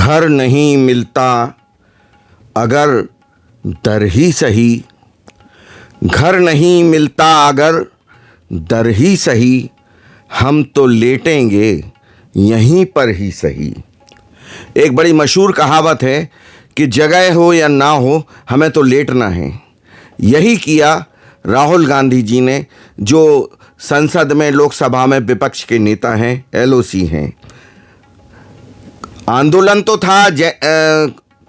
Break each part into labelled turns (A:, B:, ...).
A: घर नहीं मिलता अगर दर ही सही, घर नहीं मिलता अगर दर ही सही, हम तो लेटेंगे यहीं पर ही सही। एक बड़ी मशहूर कहावत है कि जगह हो या ना हो हमें तो लेटना है। यही किया राहुल गांधी जी ने, जो संसद में, लोकसभा में विपक्ष के नेता हैं, एलओसी हैं। आंदोलन तो था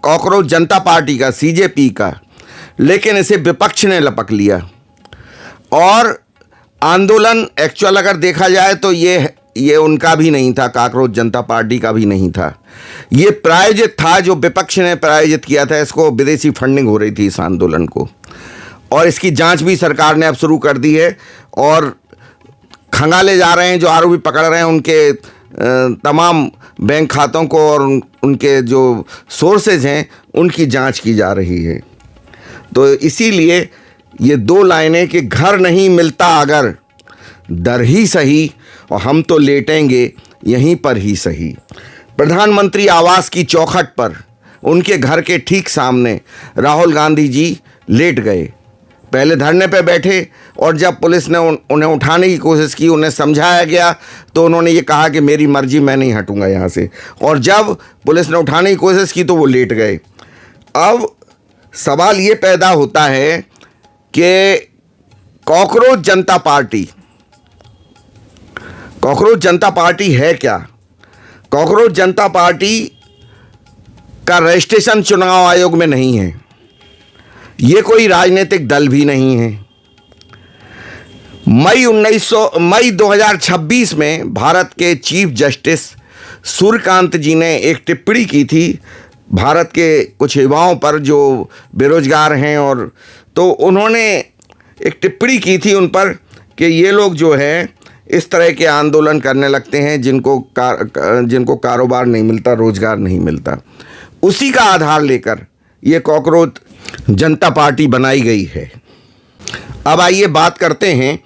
A: कॉकरोच जनता पार्टी का, सीजेपी का, लेकिन इसे विपक्ष ने लपक लिया। और आंदोलन एक्चुअल अगर देखा जाए तो ये उनका भी नहीं था, कॉकरोच जनता पार्टी का भी नहीं था। ये प्रायोजित था, जो विपक्ष ने प्रायोजित किया था। इसको विदेशी फंडिंग हो रही थी इस आंदोलन को, और इसकी जांच भी सरकार ने अब शुरू कर दी है। और खंगाले जा रहे हैं, जो आरोपी पकड़ रहे हैं उनके तमाम बैंक खातों को, और उनके जो सोर्सेज हैं उनकी जांच की जा रही है। तो इसीलिए ये दो लाइनें कि घर नहीं मिलता अगर दर ही सही, और हम तो लेटेंगे यहीं पर ही सही। प्रधानमंत्री आवास की चौखट पर उनके घर के ठीक सामने राहुल गांधी जी लेट गए। पहले धरने पे बैठे, और जब पुलिस ने उन्हें उठाने की कोशिश की, उन्हें समझाया गया, तो उन्होंने ये कहा कि मेरी मर्जी, मैं नहीं हटूंगा यहाँ से। और जब पुलिस ने उठाने की कोशिश की तो वो लेट गए। अब सवाल ये पैदा होता है कि कॉकरोच जनता पार्टी है क्या? कॉकरोच जनता पार्टी का रजिस्ट्रेशन चुनाव आयोग में नहीं है। ये कोई राजनीतिक दल भी नहीं है। मई 2026 में भारत के चीफ जस्टिस सूर्यकांत जी ने एक टिप्पणी की थी भारत के कुछ युवाओं पर जो बेरोजगार हैं, और तो उन्होंने एक टिप्पणी की थी उन पर कि ये लोग जो है इस तरह के आंदोलन करने लगते हैं जिनको कारोबार नहीं मिलता, रोजगार नहीं मिलता। उसी का आधार लेकर ये कॉकरोच जनता पार्टी बनाई गई है। अब आइए बात करते हैं,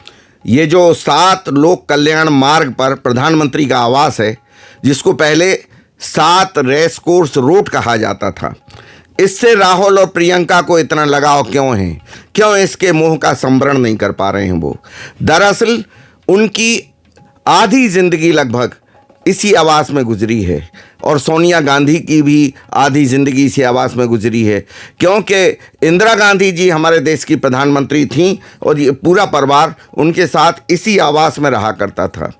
A: ये जो 7 लोक कल्याण मार्ग पर प्रधानमंत्री का आवास है, जिसको पहले 7 रेस कोर्स रोड कहा जाता था, इससे राहुल और प्रियंका को इतना लगाव क्यों है? क्यों इसके मोह का संवरण नहीं कर पा रहे हैं वो? दरअसल उनकी आधी जिंदगी लगभग इसी आवास में गुजरी है, और सोनिया गांधी की भी आधी ज़िंदगी इसी आवास में गुजरी है, क्योंकि इंदिरा गांधी जी हमारे देश की प्रधानमंत्री थीं, और ये पूरा परिवार उनके साथ इसी आवास में रहा करता था।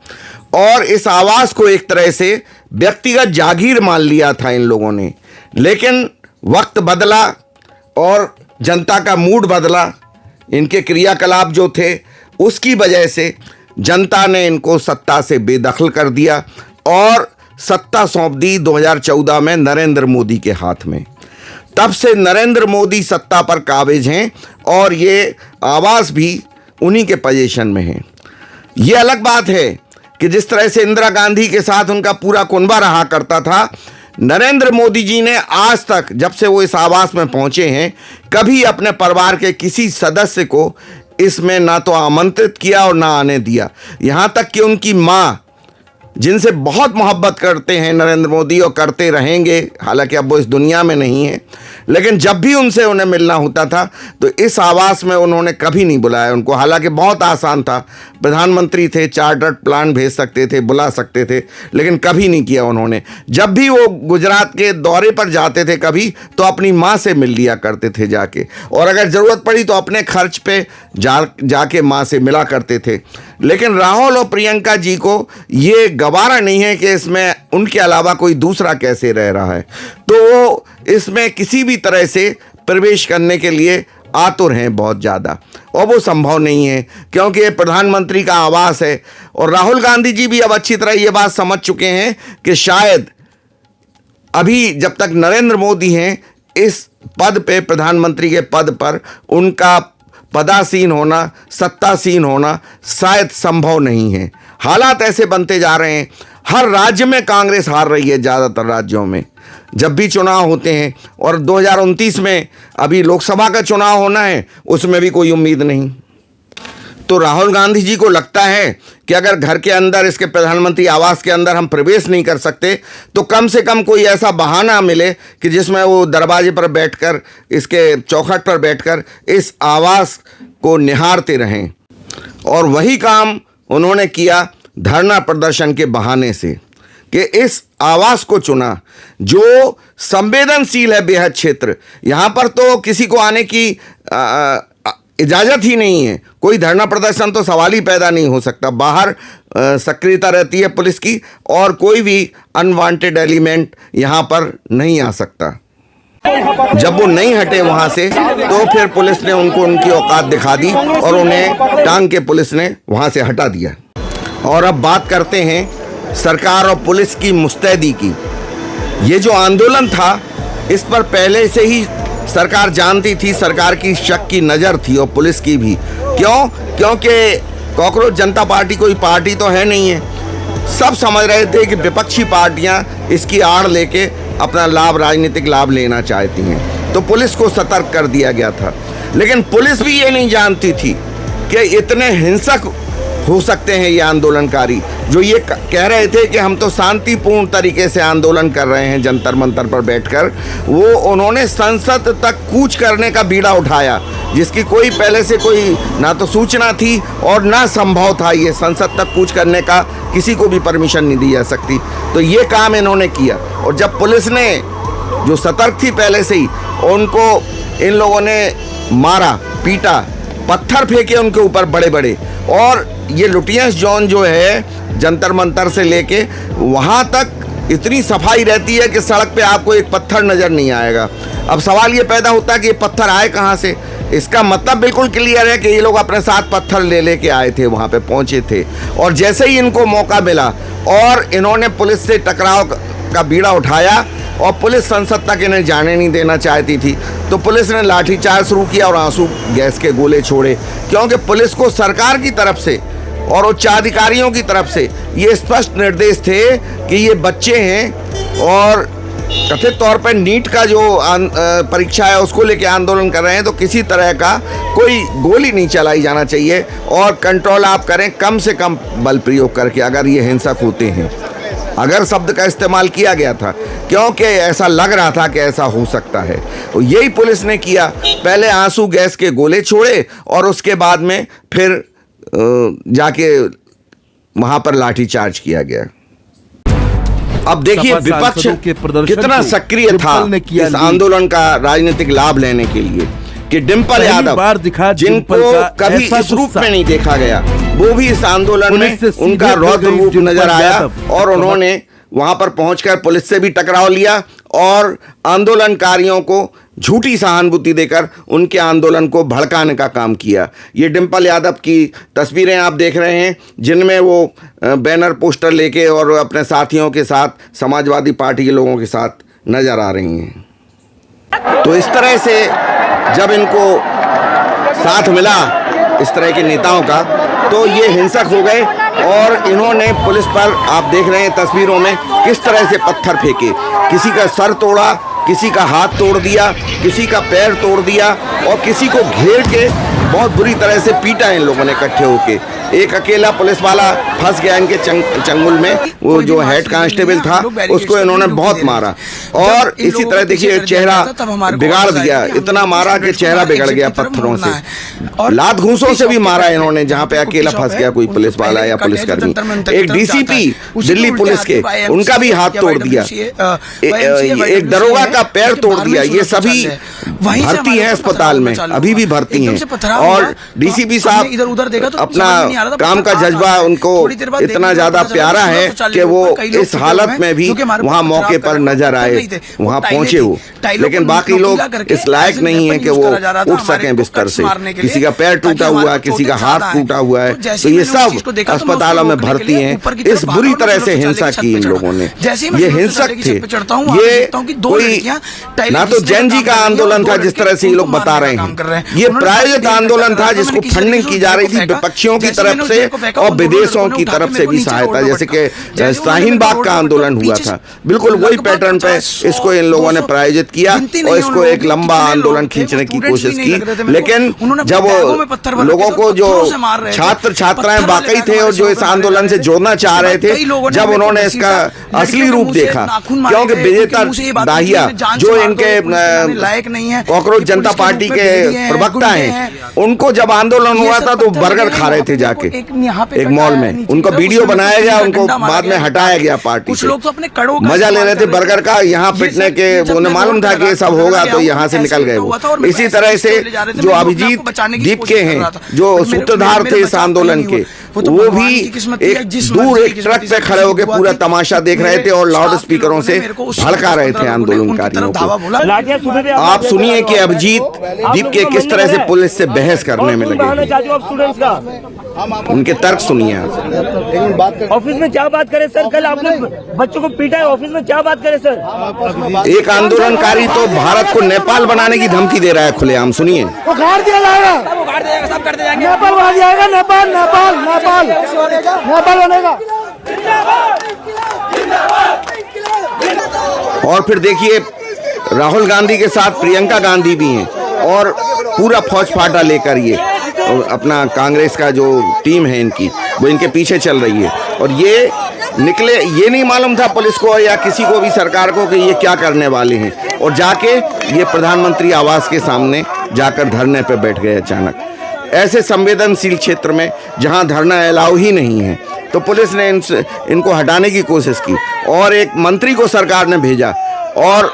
A: और इस आवास को एक तरह से व्यक्तिगत जागीर मान लिया था इन लोगों ने। लेकिन वक्त बदला और जनता का मूड बदला, इनके क्रियाकलाप जो थे उसकी वजह से जनता ने इनको सत्ता से बेदखल कर दिया, और सत्ता सौंप दी 2014 में नरेंद्र मोदी के हाथ में। तब से नरेंद्र मोदी सत्ता पर काबिज हैं, और ये आवास भी उन्हीं के पोजीशन में है। ये अलग बात है कि जिस तरह से इंदिरा गांधी के साथ उनका पूरा कुनबा रहा करता था, नरेंद्र मोदी जी ने आज तक, जब से वो इस आवास में पहुंचे हैं, कभी अपने परिवार के किसी सदस्य को इसमें ना तो आमंत्रित किया और ना आने दिया। यहाँ तक कि उनकी माँ, जिनसे बहुत मोहब्बत करते हैं नरेंद्र मोदी और करते रहेंगे, हालांकि अब वो इस दुनिया में नहीं है, लेकिन जब भी उन्हें मिलना होता था तो इस आवास में उन्होंने कभी नहीं बुलाया उनको। हालांकि बहुत आसान था, प्रधानमंत्री थे, चार्टर्ड प्लान भेज सकते थे, बुला सकते थे, लेकिन कभी नहीं किया उन्होंने। जब भी वो गुजरात के दौरे पर जाते थे कभी, तो अपनी माँ से मिल लिया करते थे जाके, और अगर ज़रूरत पड़ी तो अपने खर्च पे जाके माँ से मिला करते थे। लेकिन राहुल और प्रियंका जी को ये गवारा नहीं है कि इसमें उनके अलावा कोई दूसरा कैसे रह रहा है, तो वो इसमें किसी भी तरह से प्रवेश करने के लिए आतुर हैं बहुत ज़्यादा, और वो संभव नहीं है क्योंकि ये प्रधानमंत्री का आवास है। और राहुल गांधी जी भी अब अच्छी तरह ये बात समझ चुके हैं कि शायद अभी जब तक नरेंद्र मोदी हैं इस पद पे, प्रधानमंत्री के पद पर, उनका पदासीन होना, सत्तासीन होना शायद संभव नहीं है। हालात ऐसे बनते जा रहे हैं, हर राज्य में कांग्रेस हार रही है, ज़्यादातर राज्यों में जब भी चुनाव होते हैं, और 2029 में अभी लोकसभा का चुनाव होना है, उसमें भी कोई उम्मीद नहीं। तो राहुल गांधी जी को लगता है कि अगर घर के अंदर, इसके प्रधानमंत्री आवास के अंदर हम प्रवेश नहीं कर सकते तो कम से कम कोई ऐसा बहाना मिले कि जिसमें वो दरवाजे पर बैठकर, इसके चौखट पर बैठकर इस आवास को निहारते रहें। और वही काम उन्होंने किया धरना प्रदर्शन के बहाने से, कि इस आवास को चुना जो संवेदनशील है बेहद क्षेत्र। यहाँ पर तो किसी को आने की इजाज़त ही नहीं है, कोई धरना प्रदर्शन तो सवाल ही पैदा नहीं हो सकता। बाहर सक्रियता रहती है पुलिस की और कोई भी अनवांटेड एलिमेंट यहाँ पर नहीं आ सकता। जब वो नहीं हटे वहाँ से तो फिर पुलिस ने उनको उनकी औकात दिखा दी और उन्हें टांग के पुलिस ने वहाँ से हटा दिया। और अब बात करते हैं सरकार और पुलिस की मुस्तैदी की। ये जो आंदोलन था इस पर पहले से ही सरकार जानती थी, सरकार की शक की नज़र थी और पुलिस की भी। क्यों? क्योंकि कॉकरोच जनता पार्टी कोई पार्टी तो है नहीं है। सब समझ रहे थे कि विपक्षी पार्टियां इसकी आड़ लेके अपना लाभ, राजनीतिक लाभ लेना चाहती हैं, तो पुलिस को सतर्क कर दिया गया था। लेकिन पुलिस भी ये नहीं जानती थी कि इतने हिंसक हो सकते हैं ये आंदोलनकारी, जो ये कह रहे थे कि हम तो शांतिपूर्ण तरीके से आंदोलन कर रहे हैं जंतर मंतर पर बैठकर। वो उन्होंने संसद तक कूच करने का बीड़ा उठाया, जिसकी कोई पहले से कोई ना तो सूचना थी और ना संभव था। ये संसद तक कूच करने का किसी को भी परमिशन नहीं दी जा सकती। तो ये काम इन्होंने किया। और जब पुलिस ने, जो सतर्क थी पहले से ही, उनको इन लोगों ने मारा, पीटा, पत्थर फेंके उनके ऊपर बड़े बड़े। और ये लुटियंस जोन जो है जंतर मंतर से लेके वहाँ तक इतनी सफाई रहती है कि सड़क पे आपको एक पत्थर नज़र नहीं आएगा। अब सवाल ये पैदा होता है कि ये पत्थर आए कहाँ से। इसका मतलब बिल्कुल क्लियर है कि ये लोग अपने साथ पत्थर ले लेके आए थे, वहाँ पे पहुँचे थे। और जैसे ही इनको मौका मिला और इन्होंने पुलिस से टकराव का बीड़ा उठाया और पुलिस संसद तक इन्हें जाने नहीं देना चाहती थी, तो पुलिस ने लाठीचार्ज शुरू किया और आंसू गैस के गोले छोड़े। क्योंकि पुलिस को सरकार की तरफ से और उच्चाधिकारियों की तरफ से ये स्पष्ट निर्देश थे कि ये बच्चे हैं और कथित तौर पर नीट का जो परीक्षा है उसको लेके आंदोलन कर रहे हैं, तो किसी तरह का कोई गोली नहीं चलाई जाना चाहिए और कंट्रोल आप करें कम से कम बल प्रयोग करके अगर ये हिंसक होते हैं। अगर शब्द का इस्तेमाल किया गया था क्योंकि ऐसा लग रहा था कि ऐसा हो सकता है, तो यही पुलिस ने किया। पहले आंसू गैस के गोले छोड़े और उसके बाद में फिर जाके वहां पर लाठीचार्ज किया गया। अब देखिए विपक्ष कितना सक्रिय था इस आंदोलन का राजनीतिक लाभ लेने के लिए, कि डिम्पल यादव, जिनको कभी इस रूप में नहीं देखा गया, वो भी इस आंदोलन में उनका रौद्र रूप नजर आया और उन्होंने वहां पर पहुंचकर पुलिस से भी टकराव लिया और आंदोलनकारियों को झूठी सहानुभूति देकर उनके आंदोलन को भड़काने का काम किया। ये डिम्पल यादव की तस्वीरें आप देख रहे हैं, जिनमें वो बैनर पोस्टर लेके और अपने साथियों के साथ, समाजवादी पार्टी के लोगों के साथ नजर आ रही हैं। तो इस तरह से जब इनको साथ मिला इस तरह के नेताओं का, तो ये हिंसक हो गए और इन्होंने पुलिस पर, आप देख रहे हैं तस्वीरों में, किस तरह से पत्थर फेंके। किसी का सर तोड़ा, किसी का हाथ तोड़ दिया, किसी का पैर तोड़ दिया और किसी को घेर के बहुत बुरी तरह से पीटा इन लोगों ने इकट्ठे होके। एक अकेला पुलिस वाला फंस गया इनके चंगुल में, वो जो हेड कांस्टेबल था उसको इन्होंने बहुत मारा। और इसी तरह देखिए चेहरा बिगाड़ दिया, इतना मारा कि चेहरा बिगड़ गया पत्थरों से। लात घूंसों से भी मारा इन्होंने, जहाँ पे अकेला फंस गया कोई पुलिस वाला या पुलिसकर्मी। एक डीसीपी दिल्ली पुलिस के, उनका भी हाथ तोड़ दिया, एक दरोगा का पैर तोड़ दिया। ये सभी भर्ती हैं अस्पताल में, अभी भी भर्ती हैं। और डीसीपी साहब अपना काम का जज्बा उनको इतना ज्यादा प्यारा है कि वो इस हालत में भी वहाँ मौके पर नजर आए, वहाँ पहुंचे हो। लेकिन बाकी लोग इस लायक नहीं है कि वो उठ सकें बिस्तर से। किसी का पैर टूटा हुआ है, किसी का हाथ टूटा हुआ है, तो ये सब अस्पतालों में भर्ती हैं। इस बुरी तरह से हिंसा की इन लोगों ने। ये हिंसक थे, ये कोई ना तो जैन जी का आंदोलन था था जिस तरह से ये लोग बता रहे हैं। ये प्रायोजित आंदोलन था जिसको फंडिंग की जा रही थी विपक्षियों की तरफ से और विदेशों की तरफ से भी सहायता, जैसे कि शाहीन बाग का आंदोलन हुआ था। बिल्कुल वही पैटर्न पे इसको इन लोगों ने प्रायोजित किया और इसको एक लंबा आंदोलन खींचने की कोशिश की। लेकिन जब लोगों को जो छात्र छात्राएं वाकई थे और जो इस आंदोलन से जोड़ना चाह रहे थे, जब उन्होंने इसका असली रूप देखा, क्योंकि विजेता दाहिया जो इनके कॉकरोच जनता पार्टी के प्रवक्ता हैं, उनको जब आंदोलन हुआ था तो बर्गर खा रहे थे जाके एक मॉल में। उनका वीडियो बनाया गया, उनको बाद में हटाया गया पार्टी से। मजा ले रहे थे बर्गर का, यहाँ पिटने के उन्हें मालूम था कि ये सब होगा तो यहाँ से निकल गए वो। इसी तरह से जो अभिजीत दीप के हैं, जो सूत्रधार थे इस आंदोलन के, वो भी एक दूर एक ट्रक पे खड़े होकर पूरा तमाशा देख रहे थे और लाउड स्पीकरों से भड़का रहे थे आंदोलनकारियों को। आप सुनिए कि अभिजीत दीप के किस तरह से पुलिस से बहस करने में लगे, उनके तर्क सुनिए आप।
B: ऑफिस में क्या बात करें सर? कल आपने बच्चों को पीटा है, ऑफिस में क्या बात करें सर?
A: एक आंदोलनकारी तो भारत को नेपाल बनाने की धमकी दे रहा है खुलेआम, सुनिए।
C: उखाड़ दिया जाएगा, सब कर दिया जाएगा, नेपाल बना जाएगा, नेपाल नेपाल नेपाल नेपाल बनेगा।
A: और फिर देखिए राहुल गांधी के साथ प्रियंका गांधी भी हैं और पूरा फौज फाटा लेकर ये और अपना कांग्रेस का जो टीम है इनकी, वो इनके पीछे चल रही है। और ये निकले, ये नहीं मालूम था पुलिस को या किसी को भी सरकार को कि ये क्या करने वाले हैं, और जाके ये प्रधानमंत्री आवास के सामने जाकर धरने पे बैठ गए अचानक। ऐसे संवेदनशील क्षेत्र में जहां धरना अलाउ ही नहीं है, तो पुलिस ने इनको हटाने की कोशिश की और एक मंत्री को सरकार ने भेजा और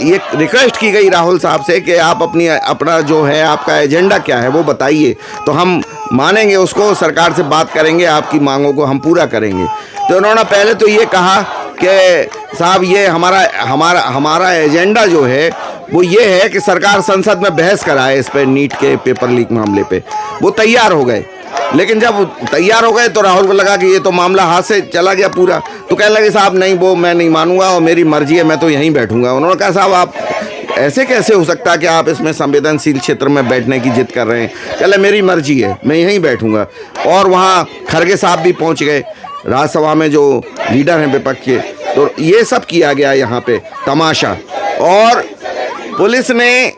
A: ये रिक्वेस्ट की गई राहुल साहब से कि आप अपना जो है आपका एजेंडा क्या है वो बताइए, तो हम मानेंगे उसको, सरकार से बात करेंगे, आपकी मांगों को हम पूरा करेंगे। तो उन्होंने पहले तो ये कहा कि साहब ये हमारा एजेंडा जो है वो ये है कि सरकार संसद में बहस कराए इस पे, नीट के पेपर लीक मामले पे। वो तैयार हो गए, लेकिन जब तैयार हो गए तो राहुल को लगा कि ये तो मामला हाथ से चला गया पूरा, तो कहने लगे साहब नहीं, वो मैं नहीं मानूंगा और मेरी मर्जी है, मैं तो यहीं बैठूंगा। उन्होंने कहा साहब आप ऐसे कैसे हो सकता है कि आप इसमें संवेदनशील क्षेत्र में बैठने की जिद कर रहे हैं? कहले मेरी मर्जी है, मैं यहीं बैठूंगा। और वहाँ खड़गे साहब भी पहुँच गए, राज्यसभा में जो लीडर हैं विपक्ष के। तो ये सब किया गया यहाँ पे तमाशा, और पुलिस ने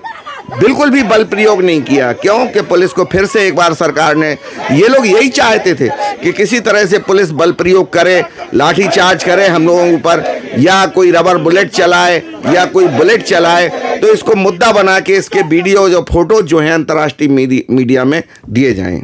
A: बिल्कुल भी बल प्रयोग नहीं किया, क्योंकि पुलिस को फिर से एक बार सरकार ने, ये लोग यही चाहते थे कि किसी तरह से पुलिस बल प्रयोग करे, लाठी चार्ज करे हम लोगों के ऊपर, या कोई रबर बुलेट चलाए या कोई बुलेट चलाए, तो इसको मुद्दा बना के इसके वीडियो जो फोटो जो हैं अंतर्राष्ट्रीय मीडिया में दिए जाएं।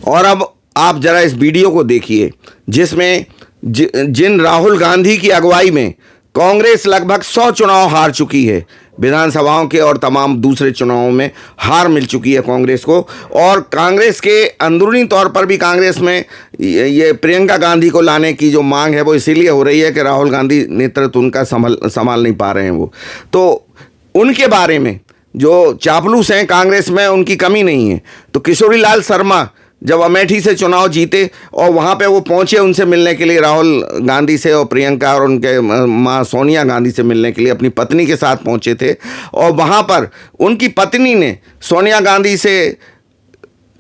A: और अब आप जरा इस वीडियो को देखिए जिसमें जिन राहुल गांधी की अगुवाई में कांग्रेस लगभग 100 चुनाव हार चुकी है, विधानसभाओं के और तमाम दूसरे चुनावों में हार मिल चुकी है कांग्रेस को। और कांग्रेस के अंदरूनी तौर पर भी कांग्रेस में ये प्रियंका गांधी को लाने की जो मांग है वो इसीलिए हो रही है कि राहुल गांधी नेतृत्व उनका संभाल नहीं पा रहे हैं वो। तो उनके बारे में जो चापलूस हैं कांग्रेस में, उनकी कमी नहीं है। तो किशोरी लाल शर्मा जब अमेठी से चुनाव जीते और वहाँ पे वो पहुँचे उनसे मिलने के लिए, राहुल गांधी से और प्रियंका और उनके माँ सोनिया गांधी से मिलने के लिए अपनी पत्नी के साथ पहुँचे थे, और वहाँ पर उनकी पत्नी ने सोनिया गांधी से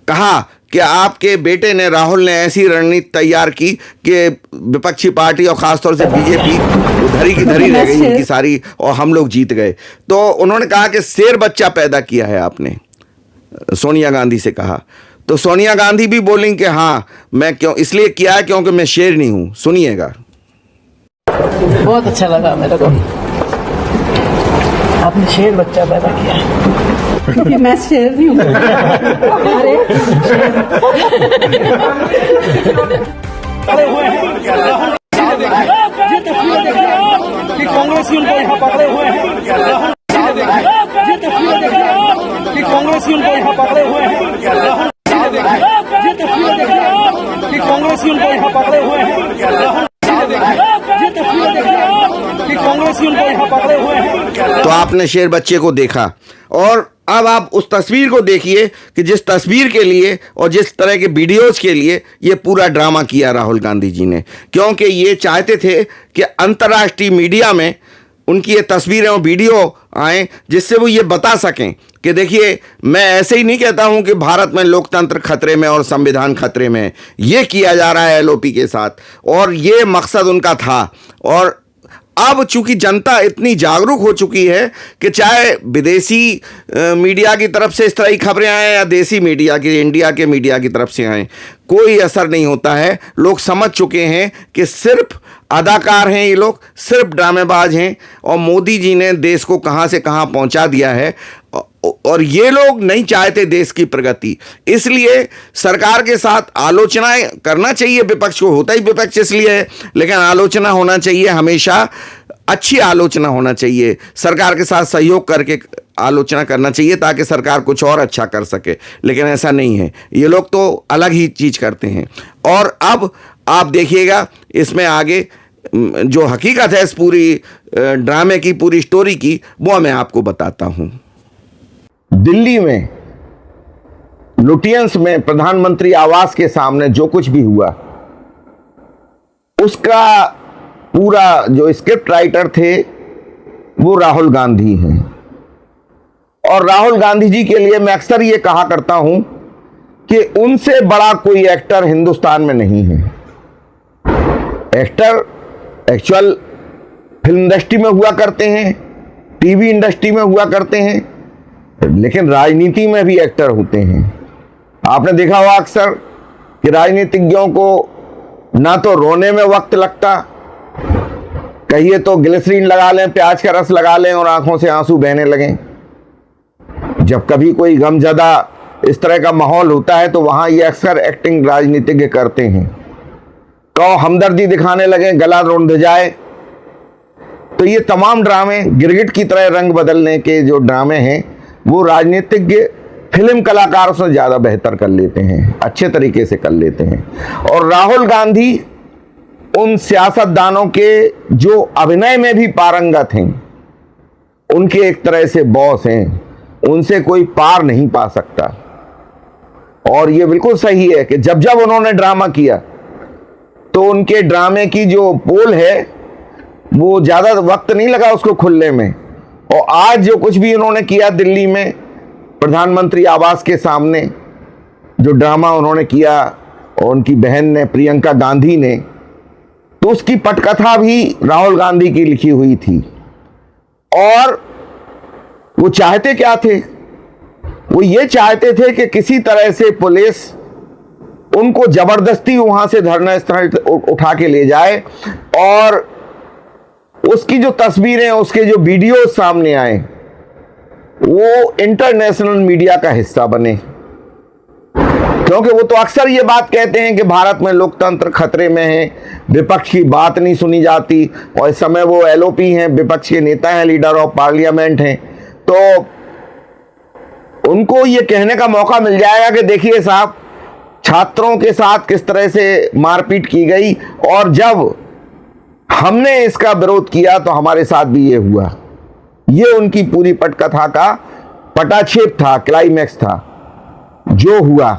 A: कहा कि आपके बेटे ने, राहुल ने ऐसी रणनीति तैयार की कि विपक्षी पार्टी और ख़ासतौर से बीजेपी धरी की धरी रह गई उनकी सारी, और हम लोग जीत गए। तो उन्होंने कहा कि शेर बच्चा पैदा किया है आपने, सोनिया गांधी से कहा। तो सोनिया गांधी भी बोली कि हाँ मैं क्यों इसलिए किया है क्योंकि मैं शेर नहीं हूं। सुनिएगा।
D: बहुत अच्छा लगा मेरे को, आपने शेर बच्चा पैदा किया है।
E: क्योंकि मैं शेर नहीं हूँ।
B: कांग्रेसी उनको यहाँ पकड़े हुए हैं, कांग्रेसी उनको यहाँ पकड़े हुए हैं, कांग्रेसी उनको यहाँ पकड़े हुए हैं, कांग्रेसी उनको यहाँ पकड़े हुए हैं।
A: तो आपने शेर बच्चे को देखा, और अब आप उस तस्वीर को देखिए कि जिस तस्वीर के लिए और जिस तरह के वीडियोस के लिए ये पूरा ड्रामा किया राहुल गांधी जी ने, क्योंकि ये चाहते थे कि अंतर्राष्ट्रीय मीडिया में उनकी ये तस्वीरें और वीडियो आए जिससे वो ये बता सकें कि देखिए, मैं ऐसे ही नहीं कहता हूं कि भारत में लोकतंत्र खतरे में और संविधान खतरे में, ये किया जा रहा है एलओपी के साथ, और ये मकसद उनका था। और अब चूंकि जनता इतनी जागरूक हो चुकी है कि चाहे विदेशी मीडिया की तरफ से इस तरह की खबरें आएँ या देसी मीडिया की, इंडिया के मीडिया की तरफ से आएँ, कोई असर नहीं होता है। लोग समझ चुके हैं कि सिर्फ अदाकार हैं ये लोग, सिर्फ ड्रामेबाज हैं, और मोदी जी ने देश को कहां से कहां पहुंचा दिया है। और ये लोग नहीं चाहते देश की प्रगति, इसलिए सरकार के साथ आलोचनाएं करना चाहिए। विपक्ष को होता ही विपक्ष इसलिए है, लेकिन आलोचना होना चाहिए, हमेशा अच्छी आलोचना होना चाहिए। सरकार के साथ सहयोग करके आलोचना करना चाहिए ताकि सरकार कुछ और अच्छा कर सके, लेकिन ऐसा नहीं है। ये लोग तो अलग ही चीज़ करते हैं। और अब आप देखिएगा इसमें आगे जो हकीकत है इस पूरी ड्रामे की, पूरी स्टोरी की, वो मैं आपको बताता हूं। दिल्ली में लुटियंस में प्रधानमंत्री आवास के सामने जो कुछ भी हुआ, उसका पूरा जो स्क्रिप्ट राइटर थे वो राहुल गांधी हैं। और राहुल गांधी जी के लिए मैं अक्सर ये कहा करता हूं कि उनसे बड़ा कोई एक्टर हिंदुस्तान में नहीं है। एक्टर एक्चुअल फिल्म इंडस्ट्री में हुआ करते हैं, टीवी इंडस्ट्री में हुआ करते हैं, लेकिन राजनीति में भी एक्टर होते हैं। आपने देखा होगा अक्सर कि राजनीतिज्ञों को ना तो रोने में वक्त लगता, कहिए तो ग्लिसरीन लगा लें, प्याज का रस लगा लें और आंखों से आंसू बहने लगें। जब कभी कोई गमज़दा इस तरह का माहौल होता है तो वहाँ ये अक्सर एक्टिंग राजनीतिज्ञ करते हैं। तो हमदर्दी दिखाने लगे, गला रुंध जाए। तो ये तमाम ड्रामे गिरगिट की तरह रंग बदलने के जो ड्रामे हैं वो राजनीतिज्ञ फिल्म कलाकारों से ज़्यादा बेहतर कर लेते हैं, अच्छे तरीके से कर लेते हैं। और राहुल गांधी उन सियासतदानों के जो अभिनय में भी पारंगत हैं, उनके एक तरह से बॉस हैं, उनसे कोई पार नहीं पा सकता। और ये बिल्कुल सही है कि जब जब उन्होंने ड्रामा किया तो उनके ड्रामे की जो पोल है वो ज़्यादा वक्त नहीं लगा उसको खुलने में। और आज जो कुछ भी उन्होंने किया दिल्ली में प्रधानमंत्री आवास के सामने, जो ड्रामा उन्होंने किया और उनकी बहन ने, प्रियंका गांधी ने, तो उसकी पटकथा भी राहुल गांधी की लिखी हुई थी। और वो चाहते क्या थे? वो ये चाहते थे कि किसी तरह से पुलिस उनको जबरदस्ती वहां से धरना स्थल उठा के ले जाए और उसकी जो तस्वीरें, उसके जो वीडियो सामने आए, वो इंटरनेशनल मीडिया का हिस्सा बने। क्योंकि वो तो अक्सर ये बात कहते हैं कि भारत में लोकतंत्र खतरे में है, विपक्ष की बात नहीं सुनी जाती। और इस समय वो एलओपी हैं, विपक्ष के नेता हैं, लीडर ऑफ पार्लियामेंट हैं, तो उनको ये कहने का मौका मिल जाएगा कि देखिए साहब, छात्रों के साथ किस तरह से मारपीट की गई और जब हमने इसका विरोध किया तो हमारे साथ भी ये हुआ। ये उनकी पूरी पटकथा का पटाक्षेप था, क्लाइमैक्स था जो हुआ।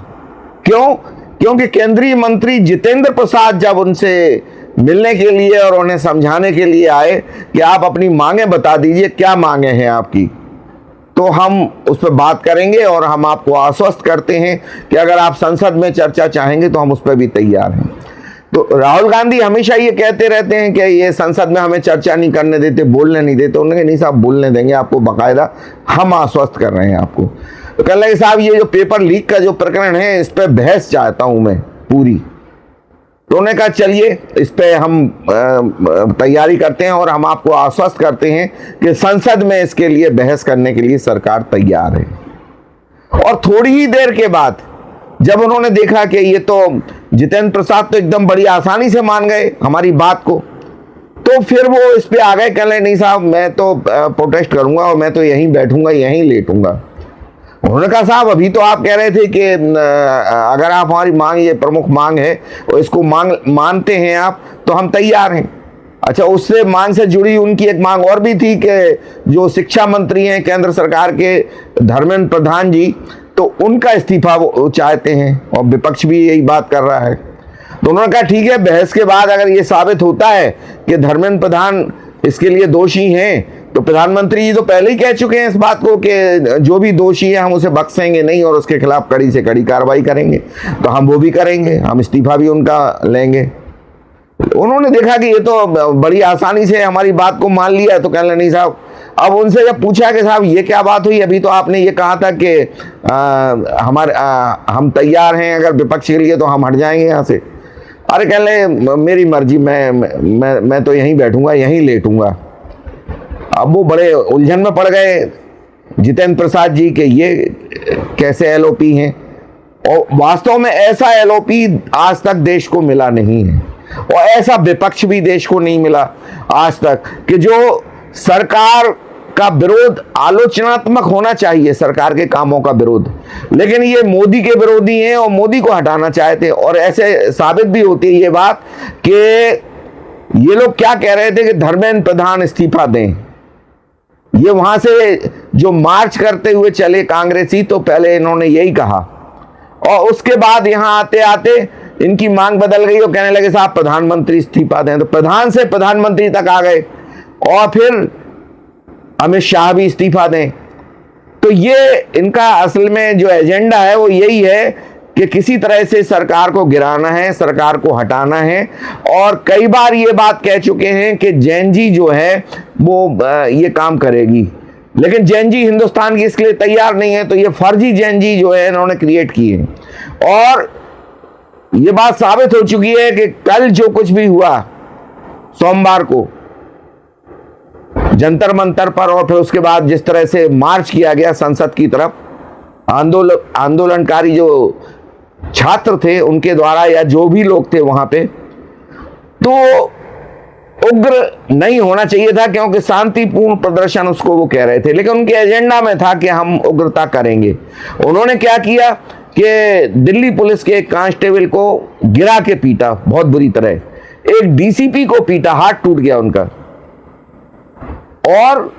A: क्यों? क्योंकि केंद्रीय मंत्री जितेंद्र प्रसाद जब उनसे मिलने के लिए और उन्हें समझाने के लिए आए कि आप अपनी मांगें बता दीजिए, क्या मांगे हैं आपकी, तो हम उस पर बात करेंगे और हम आपको आश्वस्त करते हैं कि अगर आप संसद में चर्चा चाहेंगे तो हम उस पर भी तैयार हैं। तो राहुल गांधी हमेशा ये कहते रहते हैं कि ये संसद में हमें चर्चा नहीं करने देते, बोलने नहीं देते। उन्होंने नहीं साहब, बोलने देंगे आपको, बाकायदा हम आश्वस्त कर रहे हैं आपको। तो कह रहे साहब, ये जो पेपर लीक का जो प्रकरण है, इस पर बहस चाहता हूं मैं पूरी। तो उन्होंने कहा चलिए इस पर हम तैयारी करते हैं और हम आपको आश्वस्त करते हैं कि संसद में इसके लिए बहस करने के लिए सरकार तैयार है। और थोड़ी ही देर के बाद जब उन्होंने देखा कि ये तो जितेंद्र प्रसाद तो एकदम बड़ी आसानी से मान गए हमारी बात को, तो फिर वो इस पे आ गए, कह रहे नहीं साहब, मैं तो प्रोटेस्ट करूंगा और मैं तो यहीं बैठूंगा, यहीं लेटूंगा। उन्होंने कहा साहब, अभी तो आप कह रहे थे कि अगर आप हमारी मांग, ये प्रमुख मांग है और इसको मानते हैं आप, तो हम तैयार हैं। अच्छा, उससे मांग से जुड़ी उनकी एक मांग और भी थी कि जो शिक्षा मंत्री हैं केंद्र सरकार के, धर्मेंद्र प्रधान जी, तो उनका इस्तीफा वो चाहते हैं और विपक्ष भी यही बात कर रहा है। तो उन्होंने कहा ठीक है, बहस के बाद अगर ये साबित होता है कि धर्मेंद्र प्रधान इसके लिए दोषी हैं। तो प्रधानमंत्री जी तो पहले ही कह चुके हैं इस बात को कि जो भी दोषी है हम उसे बख्शेंगे नहीं और उसके खिलाफ कड़ी से कड़ी कार्रवाई करेंगे। तो हम वो भी करेंगे, हम इस्तीफा भी उनका लेंगे। उन्होंने देखा कि ये तो बड़ी आसानी से हमारी बात को मान लिया है, तो कहने लगे नहीं साहब। अब उनसे जब पूछा कि साहब ये क्या बात हुई, अभी तो आपने ये कहा था कि हम तैयार हैं अगर विपक्ष के लिए तो हम हट जाएंगे यहाँ से। अरे कह ले मेरी मर्जी, मैं तो यहीं बैठूंगा, यहीं लेटूंगा। अब वो बड़े उलझन में पड़ गए जितेंद्र प्रसाद जी के ये कैसे एलओपी हैं, और वास्तव में ऐसा एलओपी आज तक देश को मिला नहीं है और ऐसा विपक्ष भी देश को नहीं मिला आज तक कि जो सरकार का विरोध आलोचनात्मक होना चाहिए, सरकार के कामों का विरोध, लेकिन ये मोदी के विरोधी हैं और मोदी को हटाना चाहते। और ऐसे साबित भी होती है ये बात कि ये लोग क्या कह रहे थे कि धर्मेंद्र प्रधान इस्तीफा दें। ये वहां से जो मार्च करते हुए चले कांग्रेसी, तो पहले इन्होंने यही कहा और उसके बाद यहां आते आते इनकी मांग बदल गई और कहने लगे साहब प्रधानमंत्री इस्तीफा दें। तो प्रधान से प्रधानमंत्री तक आ गए और फिर अमित शाह भी इस्तीफा दें। तो ये इनका असल में जो एजेंडा है वो यही है कि किसी तरह से सरकार को गिराना है, सरकार को हटाना है। और कई बार ये बात कह चुके हैं कि जैन जी जो है वो ये काम करेगी, लेकिन जैन जी हिंदुस्तान की इसके लिए तैयार नहीं है। तो ये फर्जी जैन जी जो है इन्होंने क्रिएट किए और ये बात साबित हो चुकी है कि कल जो कुछ भी हुआ सोमवार को जंतर मंतर पर और फिर उसके बाद जिस तरह से मार्च किया गया संसद की तरफ, आंदोलनकारी जो छात्र थे उनके द्वारा या जो भी लोग थे वहां पे, तो उग्र नहीं होना चाहिए था क्योंकि शांतिपूर्ण प्रदर्शन उसको वो कह रहे थे, लेकिन उनके एजेंडा में था कि हम उग्रता करेंगे। उन्होंने क्या किया कि दिल्ली पुलिस के एक कांस्टेबल को गिरा के पीटा बहुत बुरी तरह, एक डीसीपी को पीटा, हाथ टूट गया उनका। और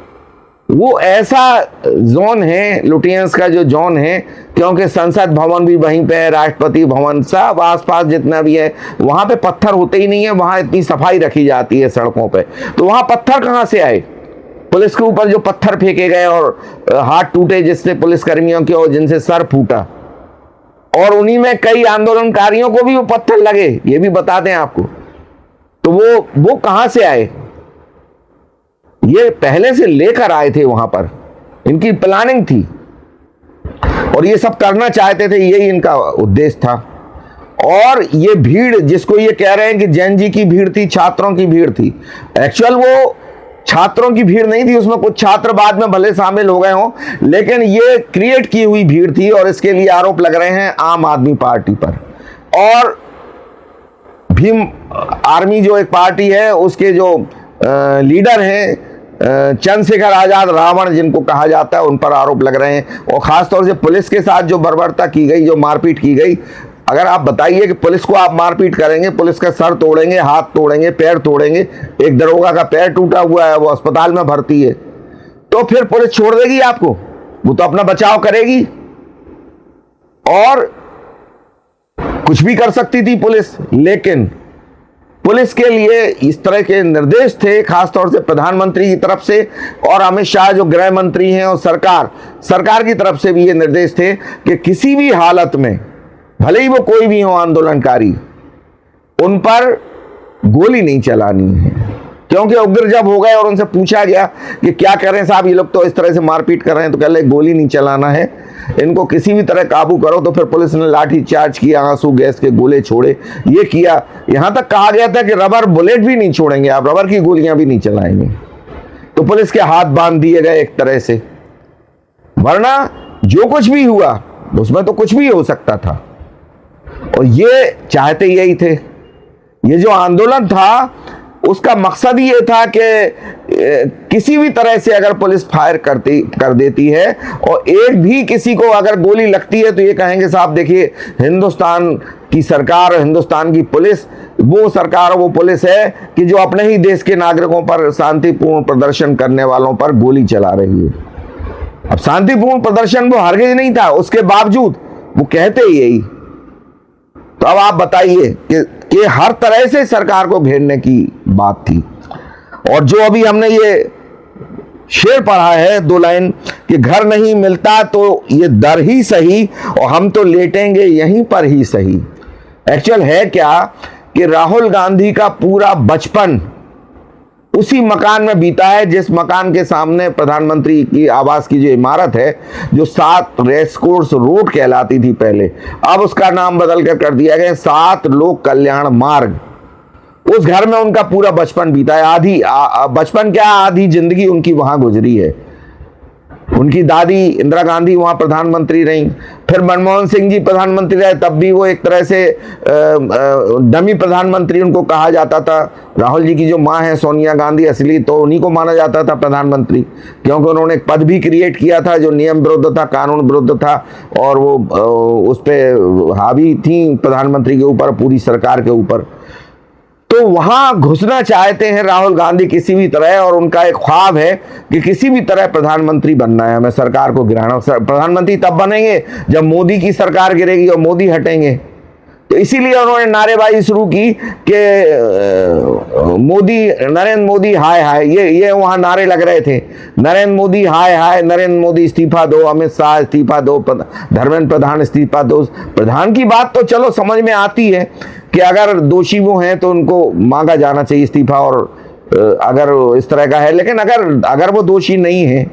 A: वो ऐसा जोन है, लुटियंस का जो जोन है, क्योंकि संसद भवन भी वहीं पे है, राष्ट्रपति भवन सब आसपास जितना भी है, वहां पे पत्थर होते ही नहीं है, वहां इतनी सफाई रखी जाती है सड़कों पे। तो वहां पत्थर कहां से आए? पुलिस के ऊपर जो पत्थर फेंके गए और हाथ टूटे जिससे पुलिसकर्मियों के और जिनसे सर फूटा, और उन्हीं में कई आंदोलनकारियों को भी वो पत्थर लगे, ये भी बता दें आपको। तो वो कहां से आए? ये पहले से लेकर आए थे, वहां पर इनकी प्लानिंग थी और ये सब करना चाहते थे, यही इनका उद्देश्य था। और ये भीड़ जिसको ये कह रहे हैं कि जैन जी की भीड़ थी, छात्रों की भीड़ थी, एक्चुअल वो छात्रों की भीड़ नहीं थी, उसमें कुछ छात्र बाद में भले शामिल हो गए हों, लेकिन ये क्रिएट की हुई भीड़ थी और इसके लिए आरोप लग रहे हैं आम आदमी पार्टी पर। और भीम आर्मी जो एक पार्टी है उसके जो लीडर हैं चंद्रशेखर आजाद रावण जिनको कहा जाता है, उन पर आरोप लग रहे हैं। और खासतौर से पुलिस के साथ जो बर्बरता की गई, जो मारपीट की गई, अगर आप बताइए कि पुलिस को आप मारपीट करेंगे, पुलिस का सर तोड़ेंगे, हाथ तोड़ेंगे, पैर तोड़ेंगे, एक दरोगा का पैर टूटा हुआ है, वो अस्पताल में भर्ती है, तो फिर पुलिस छोड़ देगी आपको? वो तो अपना बचाव करेगी और कुछ भी कर सकती थी पुलिस। लेकिन पुलिस के लिए इस तरह के निर्देश थे, खासतौर से प्रधानमंत्री की तरफ से और अमित शाह जो गृह मंत्री हैं, और सरकार की तरफ से भी ये निर्देश थे कि किसी भी हालत में, भले ही वो कोई भी हो आंदोलनकारी, उन पर गोली नहीं चलानी है। क्योंकि उग्र जब हो गए और उनसे पूछा गया कि क्या करें साहब, ये लोग तो इस तरह से मारपीट कर रहे हैं, तो कह रहे गोली नहीं चलाना है, इनको किसी भी तरह काबू करो। तो फिर पुलिस ने लाठी चार्ज किया, आंसू गैस के गोले छोड़े, ये किया। यहां तक कहा गया था कि रबर बुलेट भी नहीं छोड़ेंगे आप, रबर की गोलियां भी नहीं चलाएंगे। तो पुलिस के हाथ बांध दिए गए एक तरह से, वरना जो कुछ भी हुआ उसमें तो कुछ भी हो सकता था। और ये चाहते यही थे। ये जो आंदोलन था उसका मकसद ये था कि किसी भी तरह से अगर पुलिस फायर कर देती है और एक भी किसी को अगर गोली लगती है, तो ये कहेंगे साहब देखिए हिंदुस्तान की सरकार और हिंदुस्तान की पुलिस वो सरकार और वो पुलिस है कि जो अपने ही देश के नागरिकों पर, शांतिपूर्ण प्रदर्शन करने वालों पर गोली चला रही है। अब शांतिपूर्ण प्रदर्शन वो हरगिज नहीं था, उसके बावजूद वो कहते ही यही। तो अब आप बताइए कि हर तरह से सरकार को घेरने की बात थी। और जो अभी हमने ये शेर पढ़ा है 2 लाइन कि घर नहीं मिलता तो ये दर ही सही और हम तो लेटेंगे यहीं पर ही सही। एक्चुअल है क्या कि राहुल गांधी का पूरा बचपन उसी मकान में बीता है जिस मकान के सामने प्रधानमंत्री की आवास की जो इमारत है, जो 7 रेसकोर्स रोड कहलाती थी पहले, अब उसका नाम बदल कर दिया गया 7 लोक कल्याण मार्ग। उस घर में उनका पूरा बचपन बीता है। आधी बचपन क्या, आधी जिंदगी उनकी वहां गुजरी है। उनकी दादी इंदिरा गांधी वहां प्रधानमंत्री रहीं, फिर मनमोहन सिंह जी प्रधानमंत्री रहे, तब भी वो एक तरह से डमी प्रधानमंत्री उनको कहा जाता था। राहुल जी की जो माँ है सोनिया गांधी, असली तो उन्हीं को माना जाता था प्रधानमंत्री, क्योंकि उन्होंने एक पद भी क्रिएट किया था जो नियम विरुद्ध था, कानून विरुद्ध था, और वो उस पर हावी थी प्रधानमंत्री के ऊपर, पूरी सरकार के ऊपर। तो वहां घुसना चाहते हैं राहुल गांधी किसी भी तरह, और उनका एक ख्वाब है कि किसी भी तरह प्रधानमंत्री बनना है, हमें सरकार को गिराना। प्रधानमंत्री तब बनेंगे जब मोदी की सरकार गिरेगी और मोदी हटेंगे। तो इसीलिए उन्होंने नारेबाजी शुरू की कि मोदी, नरेंद्र मोदी हाय हाय, ये वहां नारे लग रहे थे, नरेंद्र मोदी हाय हाय, नरेंद्र मोदी इस्तीफा दो, अमित शाह इस्तीफा दो, धर्मेंद्र प्रधान इस्तीफा दो। प्रधान की बात तो चलो समझ में आती है कि अगर दोषी वो हैं तो उनको मांगा जाना चाहिए इस्तीफा, और अगर इस तरह का है, लेकिन अगर वो दोषी नहीं है,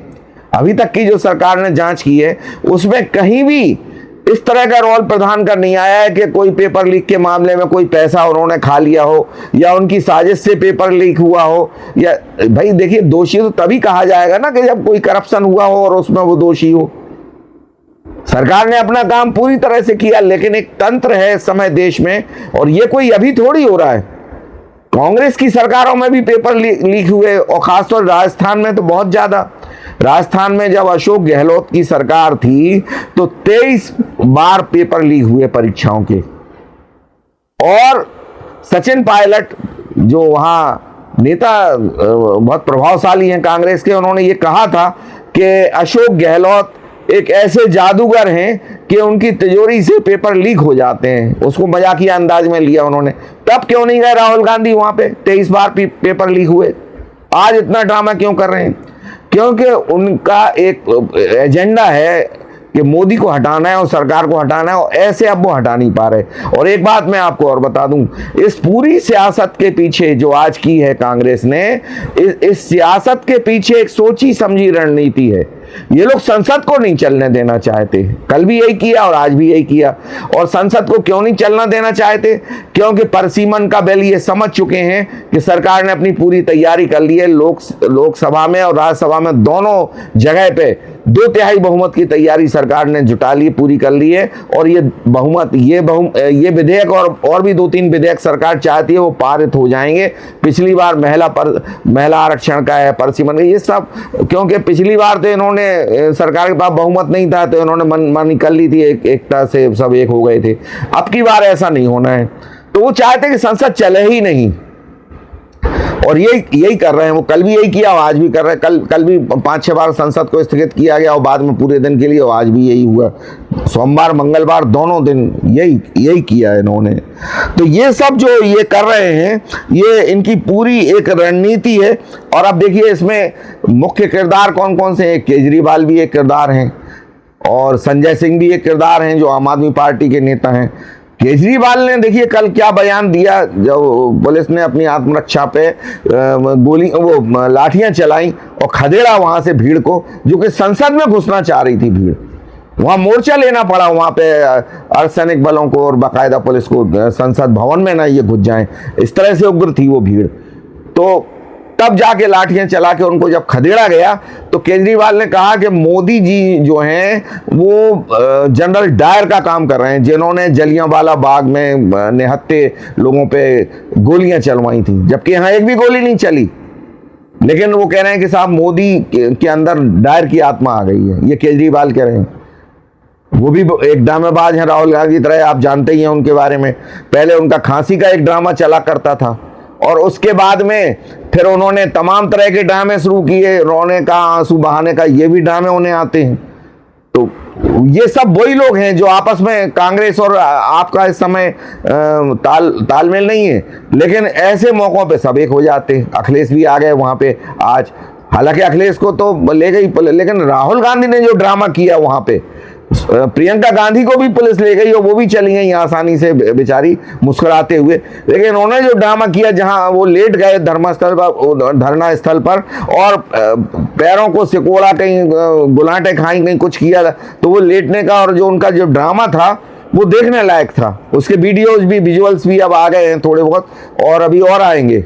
A: अभी तक की जो सरकार ने जांच की है उसमें कहीं भी इस तरह का रोल प्रधान का नहीं आया है कि कोई पेपर लीक के मामले में कोई पैसा उन्होंने खा लिया हो, या उनकी साजिश से पेपर लीक हुआ हो। या भाई देखिए, दोषी तो तभी कहा जाएगा ना कि जब कोई करप्शन हुआ हो और उसमें वो दोषी हो। सरकार ने अपना काम पूरी तरह से किया, लेकिन एक तंत्र है इस समय देश में, और ये कोई अभी थोड़ी हो रहा है। कांग्रेस की सरकारों में भी पेपर लीक हुए, और खासतौर राजस्थान में तो बहुत ज्यादा। राजस्थान में जब अशोक गहलोत की सरकार थी तो 23 बार पेपर लीक हुए परीक्षाओं के, और सचिन पायलट जो वहां नेता बहुत प्रभावशाली हैं कांग्रेस के, उन्होंने ये कहा था कि अशोक गहलोत एक ऐसे जादूगर हैं कि उनकी तिजोरी से पेपर लीक हो जाते हैं। उसको मजाकिया अंदाज में लिया उन्होंने। तब क्यों नहीं गए राहुल गांधी वहां पे? 23 बार पेपर लीक हुए, आज इतना ड्रामा क्यों कर रहे हैं? क्योंकि उनका एक एजेंडा है कि मोदी को हटाना है और सरकार को हटाना है, और ऐसे अब वो हटा नहीं पा रहे। और एक बात मैं आपको और बता दूं, इस पूरी सियासत के पीछे जो आज की है कांग्रेस ने, इस सियासत के पीछे एक सोची समझी रणनीति है। ये लोग संसद को नहीं चलने देना चाहते, कल भी यही किया और आज भी यही किया। और संसद को क्यों नहीं चलना देना चाहते? क्योंकि परसीमन का बिल ये समझ चुके हैं कि सरकार ने अपनी पूरी तैयारी कर ली है। लोकसभा में और राज्यसभा में दोनों जगह पे 2/3 बहुमत की तैयारी सरकार ने जुटा ली, पूरी कर ली है। और ये बहुमत, ये विधेयक और भी 2-3 विधेयक सरकार चाहती है वो पारित हो जाएंगे। पिछली बार महिला आरक्षण का है, परसीमन का, ये सब, क्योंकि पिछली बार तो इन्होंने सरकार के पास बहुमत नहीं था तो इन्होंने मनमानी कर ली थी, एकता से सब एक हो गए थे। अब की बार ऐसा नहीं होना है, तो वो चाहते कि संसद चले ही नहीं, और यही कर रहे हैं। वो कल भी यही किया और आज भी कर रहे हैं। कल भी 5-6 बार संसद को स्थगित किया गया और बाद में पूरे दिन के लिए, और आज भी यही हुआ। सोमवार मंगलवार दोनों दिन यही किया है इन्होंने। तो ये सब जो ये कर रहे हैं, ये इनकी पूरी एक रणनीति है। और अब देखिए इसमें मुख्य किरदार कौन कौन से हैं? केजरीवाल भी एक किरदार हैं, और संजय सिंह भी एक किरदार हैं जो आम आदमी पार्टी के नेता हैं। केजरीवाल ने देखिए कल क्या बयान दिया, जब पुलिस ने अपनी आत्मरक्षा पे लाठियां चलाई और खदेड़ा वहां से भीड़ को, जो कि संसद में घुसना चाह रही थी भीड़। वहां मोर्चा लेना पड़ा वहां पे अर्धसैनिक बलों को और बाकायदा पुलिस को, संसद भवन में ना ये घुस जाएं, इस तरह से उग्र थी वो भीड़। तो तब जाके लाठियां चला के उनको जब खदेड़ा गया, तो केजरीवाल ने कहा कि मोदी जी जो हैं वो जनरल डायर का काम कर रहे हैं, जिन्होंने जलियांवाला बाग में निहत्थे लोगों पे गोलियां चलवाई थी, जबकि यहाँ एक भी गोली नहीं चली। लेकिन वो कह रहे हैं कि साहब मोदी के अंदर डायर की आत्मा आ गई है, ये केजरीवाल कह रहे हैं। वो भी एक ड्रामेबाज हैं राहुल गांधी की तरह, आप जानते ही हैं उनके बारे में। पहले उनका खांसी का एक ड्रामा चला करता था, और उसके बाद में फिर उन्होंने तमाम तरह के ड्रामे शुरू किए, रोने का, आंसू बहाने का, ये भी ड्रामे उन्हें आते हैं। तो ये सब वही लोग हैं जो आपस में, कांग्रेस और आपका इस समय तालमेल नहीं है, लेकिन ऐसे मौकों पे सब एक हो जाते हैं। अखिलेश भी आ गए वहाँ पे आज, हालांकि अखिलेश को तो ले गई, लेकिन राहुल गांधी ने जो ड्रामा किया वहाँ पे, प्रियंका गांधी को भी पुलिस ले गई और वो भी चली गई आसानी से बेचारी मुस्कुराते हुए, लेकिन उन्होंने जो ड्रामा किया जहां वो लेट गए धर्मस्थल पर, धरना स्थल पर, और पैरों को सिकोड़ा, कहीं गुलाटे खाई, कहीं कुछ किया, तो वो लेटने का और जो उनका जो ड्रामा था वो देखने लायक था। उसके वीडियोज भी, विजुअल्स भी अब आ गए हैं थोड़े बहुत, और अभी और आएंगे।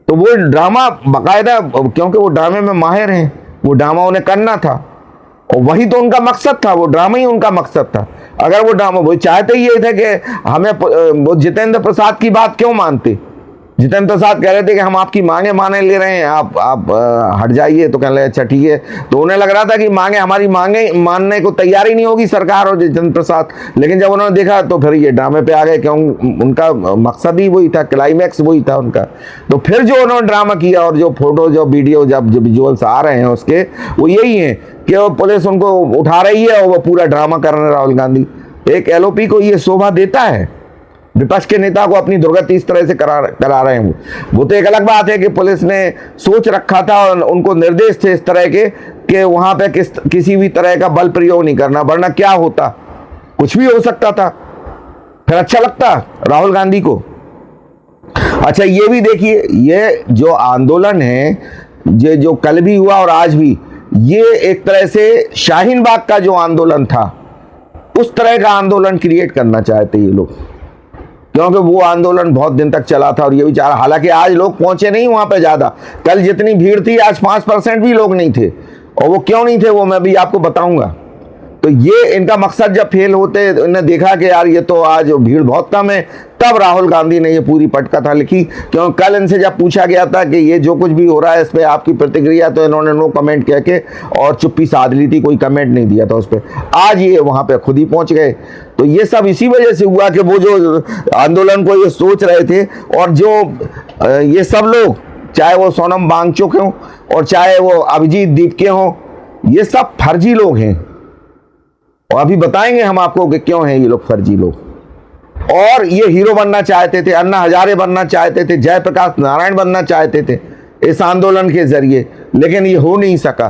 A: तो वो ड्रामा बाकायदा, क्योंकि वो ड्रामे में माहिर हैं, वो ड्रामा उन्हें करना था और वही तो उनका मकसद था, वो ड्रामा ही उनका मकसद था। अगर वो ड्रामा, वो चाहते ही ये थे कि हमें, वो जितेंद्र प्रसाद की बात क्यों मानते? जितेंद्र प्रसाद कह रहे थे कि हम आपकी मांगे माने ले रहे हैं, आप हट जाइए, तो कह रहे अच्छा ठीक है। तो उन्हें लग रहा था कि हमारी मांगे मानने को तैयार ही नहीं होगी सरकार और जितेंद्र प्रसाद, लेकिन जब उन्होंने देखा तो फिर ये ड्रामे पे आ गए, क्यों? उनका मकसद ही वही था, क्लाइमैक्स वही था उनका। तो फिर जो उन्होंने ड्रामा किया और जो फोटो, जो वीडियो, जब जो विजुअल्स आ रहे हैं उसके, वो यही है कि वो पुलिस उनको उठा रही है और वो पूरा ड्रामा कर रहे हैं राहुल गांधी। एक एलओपी को ये शोभा देता है? विपक्ष के नेता को अपनी दुर्गति इस तरह से करा रहे हैं वो तो एक अलग बात है कि पुलिस ने सोच रखा था और उनको निर्देश थे इस तरह के कि वहां पे किसी भी तरह का बल प्रयोग नहीं करना, वरना क्या होता, कुछ भी हो सकता था। फिर अच्छा लगता राहुल गांधी को। अच्छा, ये भी देखिए, ये जो आंदोलन है, ये जो कल भी हुआ और आज भी, ये एक तरह से शाहीन बाग का जो आंदोलन था उस तरह का आंदोलन क्रिएट करना चाहते ये लोग, क्योंकि वो आंदोलन बहुत दिन तक चला था और ये भी चाह, हालांकि आज लोग पहुंचे नहीं वहां पे ज्यादा। कल जितनी भीड़ थी आज 5% भी लोग नहीं थे, और वो क्यों नहीं थे वो मैं भी आपको बताऊंगा। तो ये इनका मकसद जब फेल होते, इन्हें देखा कि यार ये तो आज भीड़ बहुत कम है, तब राहुल गांधी ने ये पूरी पटकथा लिखी। क्योंकि कल इनसे जब पूछा गया था कि ये जो कुछ भी हो रहा है इस पर आपकी प्रतिक्रिया, तो इन्होंने नो कमेंट कह के और चुप्पी साध ली थी, कोई कमेंट नहीं दिया था उस पर। आज ये वहाँ पे खुद ही पहुँच गए। तो ये सब इसी वजह से हुआ कि वो जो आंदोलन को ये सोच रहे थे, और जो ये सब लोग, चाहे वो सोनम वांगचुक हों और चाहे वो अभिजीत दीपके हों, ये सब फर्जी लोग हैं। और अभी बताएंगे हम आपको कि क्यों हैं ये लोग फर्जी लोग। और ये हीरो बनना चाहते थे, अन्ना हजारे बनना चाहते थे, जयप्रकाश नारायण बनना चाहते थे इस आंदोलन के जरिए, लेकिन ये हो नहीं सका।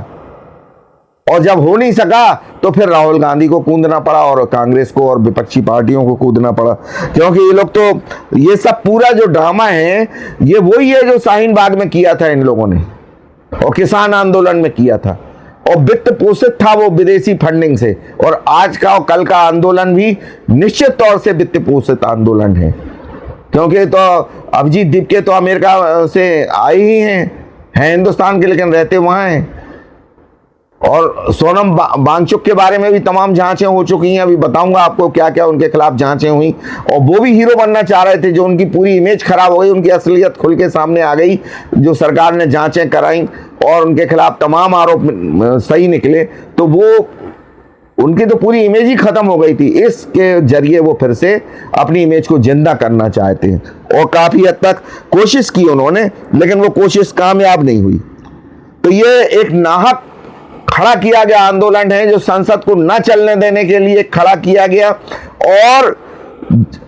A: और जब हो नहीं सका तो फिर राहुल गांधी को कूदना पड़ा और कांग्रेस को और विपक्षी पार्टियों को कूदना पड़ा, क्योंकि ये लोग तो, ये सब पूरा जो ड्रामा है ये वही है जो शाहीन बाग में किया था इन लोगों ने और किसान आंदोलन में किया था, और वित्त पोषित था वो विदेशी फंडिंग से। और आज का और कल का आंदोलन भी निश्चित तौर से वित्त पोषित आंदोलन है, क्योंकि तो अभिजीत दीपके तो अमेरिका से आए ही हैं हिंदुस्तान के, लेकिन रहते वहाँ हैं। और सोनम वांगचुक के बारे में भी तमाम जांचें हो चुकी हैं, अभी बताऊंगा आपको क्या क्या उनके खिलाफ जांचें हुई। और वो भी हीरो बनना चाह रहे थे, जो उनकी पूरी इमेज खराब हो गई, उनकी असलियत खुल के सामने आ गई, जो सरकार ने जांचें कराई और उनके खिलाफ तमाम आरोप सही निकले, तो वो उनकी तो पूरी इमेज ही खत्म हो गई थी। इसके जरिए वो फिर से अपनी इमेज को जिंदा करना चाहते हैं, और काफी हद तक कोशिश की उन्होंने, लेकिन वो कोशिश कामयाब नहीं हुई। तो ये एक नाहक खड़ा किया गया आंदोलन है, जो संसद को न चलने देने के लिए खड़ा किया गया, और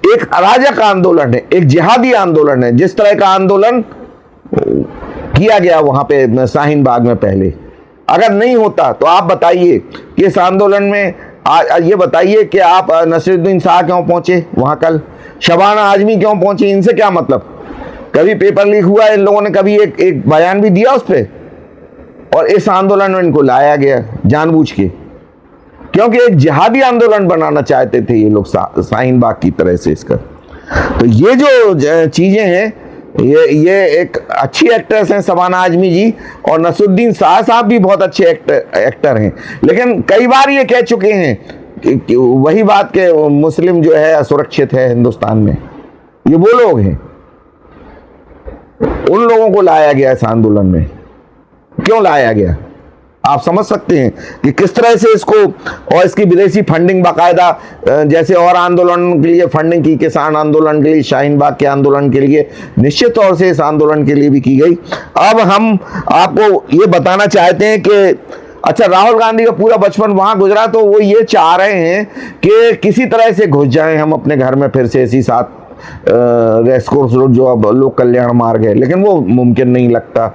A: एक अराजक आंदोलन है, एक जिहादी आंदोलन है। जिस तरह का आंदोलन किया गया वहां पे शाहीन बाग में पहले, अगर नहीं होता तो आप बताइए कि इस आंदोलन में ये बताइए कि आप नसीरुद्दीन शाह क्यों पहुंचे वहां कल, शबाना आजमी क्यों पहुंची, इनसे क्या मतलब? कभी पेपर लीक हुआ, इन लोगों ने कभी एक बयान भी दिया उस पर? और इस आंदोलन में इनको लाया गया जानबूझ के, क्योंकि एक जिहादी आंदोलन बनाना चाहते थे ये लोग शाहीन बाग की तरह से इसका। तो ये जो चीजें हैं, ये एक अच्छी एक्ट्रेस हैं शबाना आजमी जी, और नसीरुद्दीन शाह साहब भी बहुत अच्छे एक्टर हैं, लेकिन कई बार ये कह चुके हैं कि वही बात के मुस्लिम जो है असुरक्षित है हिंदुस्तान में। ये वो लोग हैं, उन लोगों को लाया गया इस आंदोलन में। क्यों लाया गया आप समझ सकते हैं कि किस तरह से इसको, और इसकी विदेशी फंडिंग बाकायदा, जैसे और आंदोलन के लिए फंडिंग की, किसान आंदोलन के लिए, शाहीन बाग के आंदोलन के लिए, निश्चित तौर से इस आंदोलन के लिए भी की गई। अब हम आपको ये बताना चाहते हैं कि अच्छा, राहुल गांधी का पूरा बचपन वहां गुजरा, तो वो ये चाह रहे हैं कि किसी तरह से घुस जाएं हम अपने घर में फिर से, इसी साथ रेसकोर्स रोड जो अब लोक कल्याण मार्ग है, लेकिन वो मुमकिन नहीं लगता।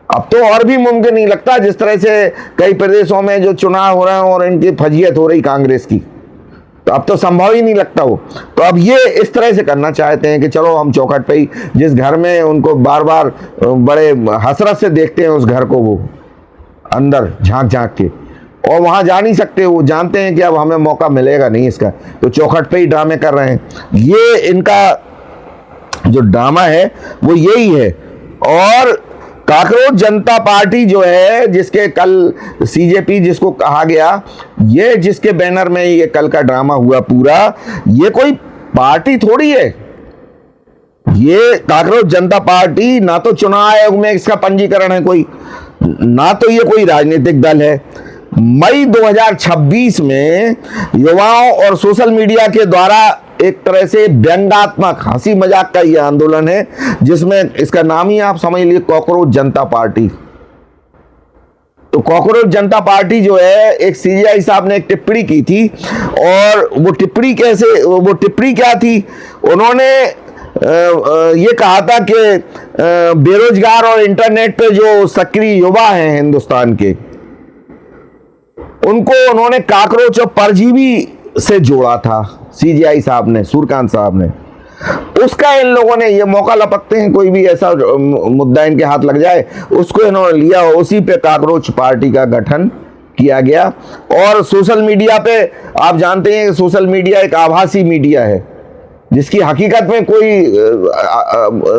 A: अब तो और भी मुमकिन नहीं लगता, जिस तरह से कई प्रदेशों में जो चुनाव हो रहे हैं और इनकी फजीयत हो रही कांग्रेस की, तो अब तो संभव ही नहीं लगता वो। तो अब ये इस तरह से करना चाहते हैं कि चलो हम चौखट पे ही, जिस घर में उनको बार बार बड़े हसरत से देखते हैं उस घर को, वो अंदर झांक झांक के, और वहां जा नहीं सकते, वो जानते हैं कि अब हमें मौका मिलेगा नहीं इसका, तो चौखट पे ही ड्रामे कर रहे हैं। ये इनका जो ड्रामा है वो यही है। और काकरोच जनता पार्टी जो है, जिसके कल सीजेपी जिसको कहा गया, ये जिसके बैनर में ये कल का ड्रामा हुआ पूरा, ये कोई पार्टी थोड़ी है। ये काकरोच जनता पार्टी ना तो चुनाव आयोग में इसका पंजीकरण है कोई, ना तो ये कोई राजनीतिक दल है। मई 2026 में युवाओं और सोशल मीडिया के द्वारा एक तरह से व्यंग्यात्मक हंसी मजाक का यह आंदोलन है, जिसमें इसका नाम ही आप समझ लीजिए काकरोच जनता पार्टी। तो काकरोच जनता पार्टी जो है, एक सीजीआई साहब ने एक टिप्पणी की थी, और वो टिप्पणी क्या थी, उन्होंने ये कहा था कि बेरोजगार और इंटरनेट पे जो सक्रिय युवा हैं हिंदुस्तान के, उनको उन्होंने काकरोच और परजीवी से जोड़ा था सीजीआई साहब ने, सूर्यकांत साहब ने। उसका इन लोगों ने, ये मौका लपकते हैं कोई भी ऐसा मुद्दा इनके हाथ लग जाए, उसको इन्होंने लिया, उसी पे काकरोच पार्टी का गठन किया गया। और सोशल मीडिया पे आप जानते हैं, सोशल मीडिया एक आभासी मीडिया है, जिसकी हकीकत में कोई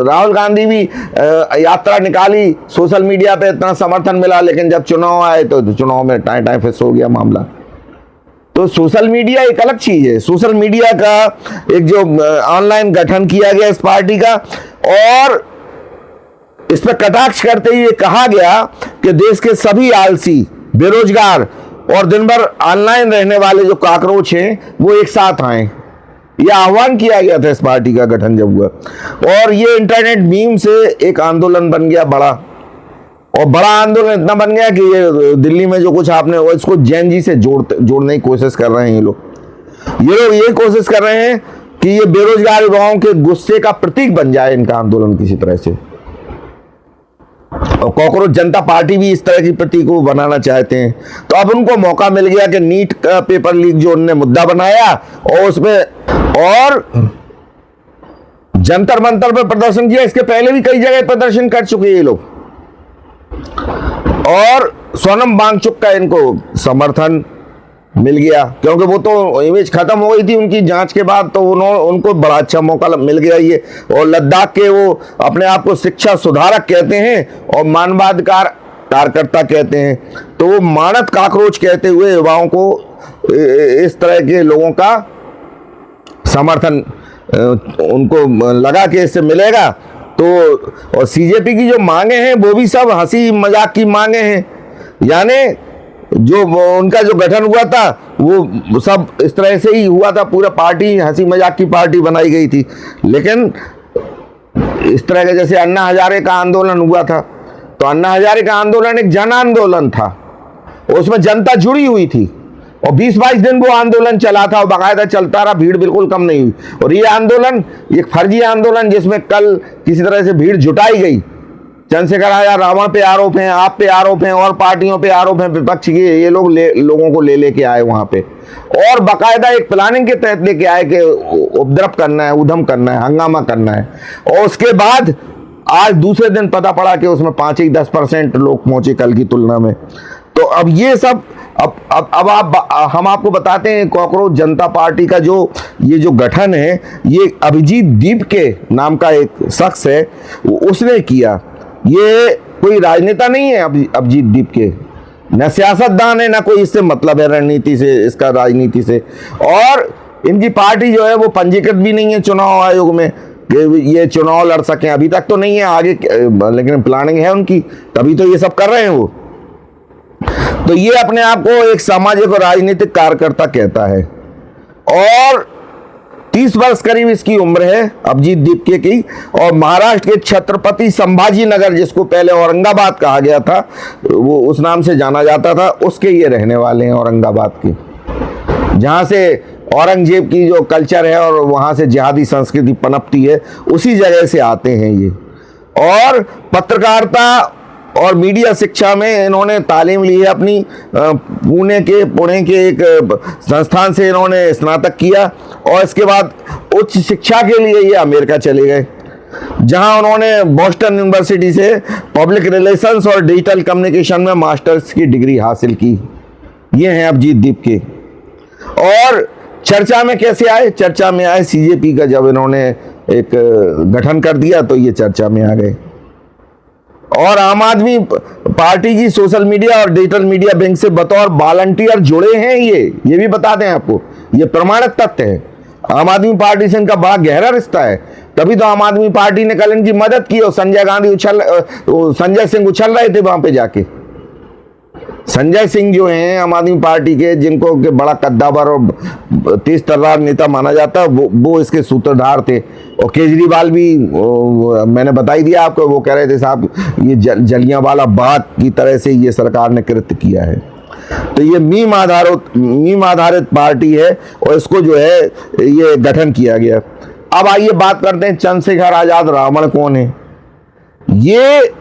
A: राहुल गांधी भी यात्रा निकाली, सोशल मीडिया पे इतना समर्थन मिला, लेकिन जब चुनाव आए तो चुनाव में टाइम टाइम फिस हो गया मामला। तो सोशल मीडिया एक अलग चीज है। सोशल मीडिया का एक जो ऑनलाइन गठन किया गया इस पार्टी का, और इस पर कटाक्ष करते हुए कहा गया कि देश के सभी आलसी, बेरोजगार और दिन भर ऑनलाइन रहने वाले जो काकरोच हैं वो एक साथ आए। यह आह्वान किया गया था इस पार्टी का गठन जब हुआ, और ये इंटरनेट मीम से एक आंदोलन बन गया बड़ा, और बड़ा आंदोलन इतना बन गया कि ये दिल्ली में जो कुछ आपने, वो इसको जैन जी से जोड़ने की कोशिश कर रहे हैं ये लोग ये कोशिश कर रहे हैं कि ये बेरोजगार युवाओं के गुस्से का प्रतीक बन जाए इनका आंदोलन किसी तरह से। और काकरोच जनता पार्टी भी इस तरह की प्रतीक को बनाना चाहते हैं। तो अब उनको मौका मिल गया कि नीट का पेपर लीक जो उन्होंने मुद्दा बनाया, और उसमें और जंतर मंतर पर प्रदर्शन किया, इसके पहले भी कई जगह प्रदर्शन कर चुके ये लोग, और सोनम वांगचुक का इनको समर्थन मिल गया, क्योंकि वो तो इमेज खत्म हो गई थी उनकी जांच के बाद, तो उनको बड़ा अच्छा मौका मिल गया ये। और लद्दाख के वो अपने आप को शिक्षा सुधारक कहते हैं और मानवाधिकार कार्यकर्ता कहते हैं, तो वो मानद काकरोच कहते हुए युवाओं को इस तरह के लोगों का समर्थन उनको लगा कि इससे मिलेगा। तो और सीजेपी की जो मांगे हैं वो भी सब हंसी मजाक की मांगे हैं, यानी जो उनका जो गठन हुआ था वो सब इस तरह से ही हुआ था, पूरा पार्टी हंसी मजाक की पार्टी बनाई गई थी। लेकिन इस तरह के जैसे अन्ना हजारे का आंदोलन हुआ था, तो अन्ना हजारे का आंदोलन एक जन आंदोलन था, उसमें जनता जुड़ी हुई थी, और 20-22 दिन वो आंदोलन चला था और बाकायदा चलता रहा, भीड़ बिल्कुल कम नहीं हुई। और ये आंदोलन एक फर्जी आंदोलन, जिसमें कल किसी तरह से भीड़ जुटाई गई, चंद्रशेखर आजाद रावण पे आरोप हैं, आप पे आरोप हैं, और पार्टियों पे आरोप हैं विपक्ष के, ये लोग लोगों को लेके आए वहां पे, और बाकायदा एक प्लानिंग के तहत लेके आए कि उपद्रव करना है, उधम करना है, हंगामा करना है। और उसके बाद आज दूसरे दिन पता पड़ा कि उसमें 5-10% लोग पहुंचे कल की तुलना में। तो अब ये सब हम आपको बताते हैं, काकरोच जनता पार्टी का ये जो गठन है, ये अभिजीत दीप के नाम का एक शख्स है, उसने किया। ये कोई राजनेता नहीं है अभिजीत दीप के, न सियासतदान है, ना कोई इससे मतलब है रणनीति से, इसका राजनीति से। और इनकी पार्टी जो है वो पंजीकृत भी नहीं है चुनाव आयोग में कि ये चुनाव लड़ सकें, अभी तक तो नहीं है, आगे लेकिन प्लानिंग है उनकी, तभी तो ये सब कर रहे हैं वो। तो ये अपने आप को एक सामाजिक और राजनीतिक कार्यकर्ता कहता है। और 30 वर्ष करीब इसकी उम्र है अभिजीत दीपके की। और महाराष्ट्र के छत्रपति संभाजी नगर, जिसको पहले औरंगाबाद कहा गया था, वो उस नाम से जाना जाता था, उसके ये रहने वाले हैं, औरंगाबाद के, जहाँ से औरंगजेब की जो कल्चर है और वहाँ से जिहादी संस्कृति पनपती है, उसी जगह से आते हैं ये। और पत्रकारिता और मीडिया शिक्षा में इन्होंने तालीम ली है अपनी। पुणे के एक संस्थान से इन्होंने स्नातक किया और इसके बाद उच्च शिक्षा के लिए ये अमेरिका चले गए, जहां उन्होंने बॉस्टन यूनिवर्सिटी से पब्लिक रिलेशंस और डिजिटल कम्युनिकेशन में मास्टर्स की डिग्री हासिल की। ये हैं अभिजीत दीपके। और चर्चा में कैसे आए? चर्चा में आए सीजेपी का, जब इन्होंने एक गठन कर दिया तो ये चर्चा में आ गए। और आम आदमी पार्टी की सोशल मीडिया और डिजिटल मीडिया बैंक से बतौर वॉलंटियर जुड़े हैं। ये भी बता दें आपको, ये प्रमाणित तथ्य है। आम आदमी पार्टी से इनका बड़ा गहरा रिश्ता है, तभी तो आम आदमी पार्टी ने कल इनकी मदद की। और संजय सिंह उछल रहे थे वहां पे जाके। संजय सिंह जो हैं आम आदमी पार्टी के, जिनको के बड़ा कद्दावर और तेज तर्रार नेता माना जाता है, वो इसके सूत्रधार थे। और केजरीवाल भी, मैंने बताई दिया आपको, वो कह रहे थे साहब ये जलियांवाला बाग की तरह से ये सरकार ने कृत्य किया है। तो ये मीम आधारित पार्टी है और इसको जो है ये गठन किया गया। अब आइए बात करते हैं चंद्रशेखर आजाद रावण कौन है। ये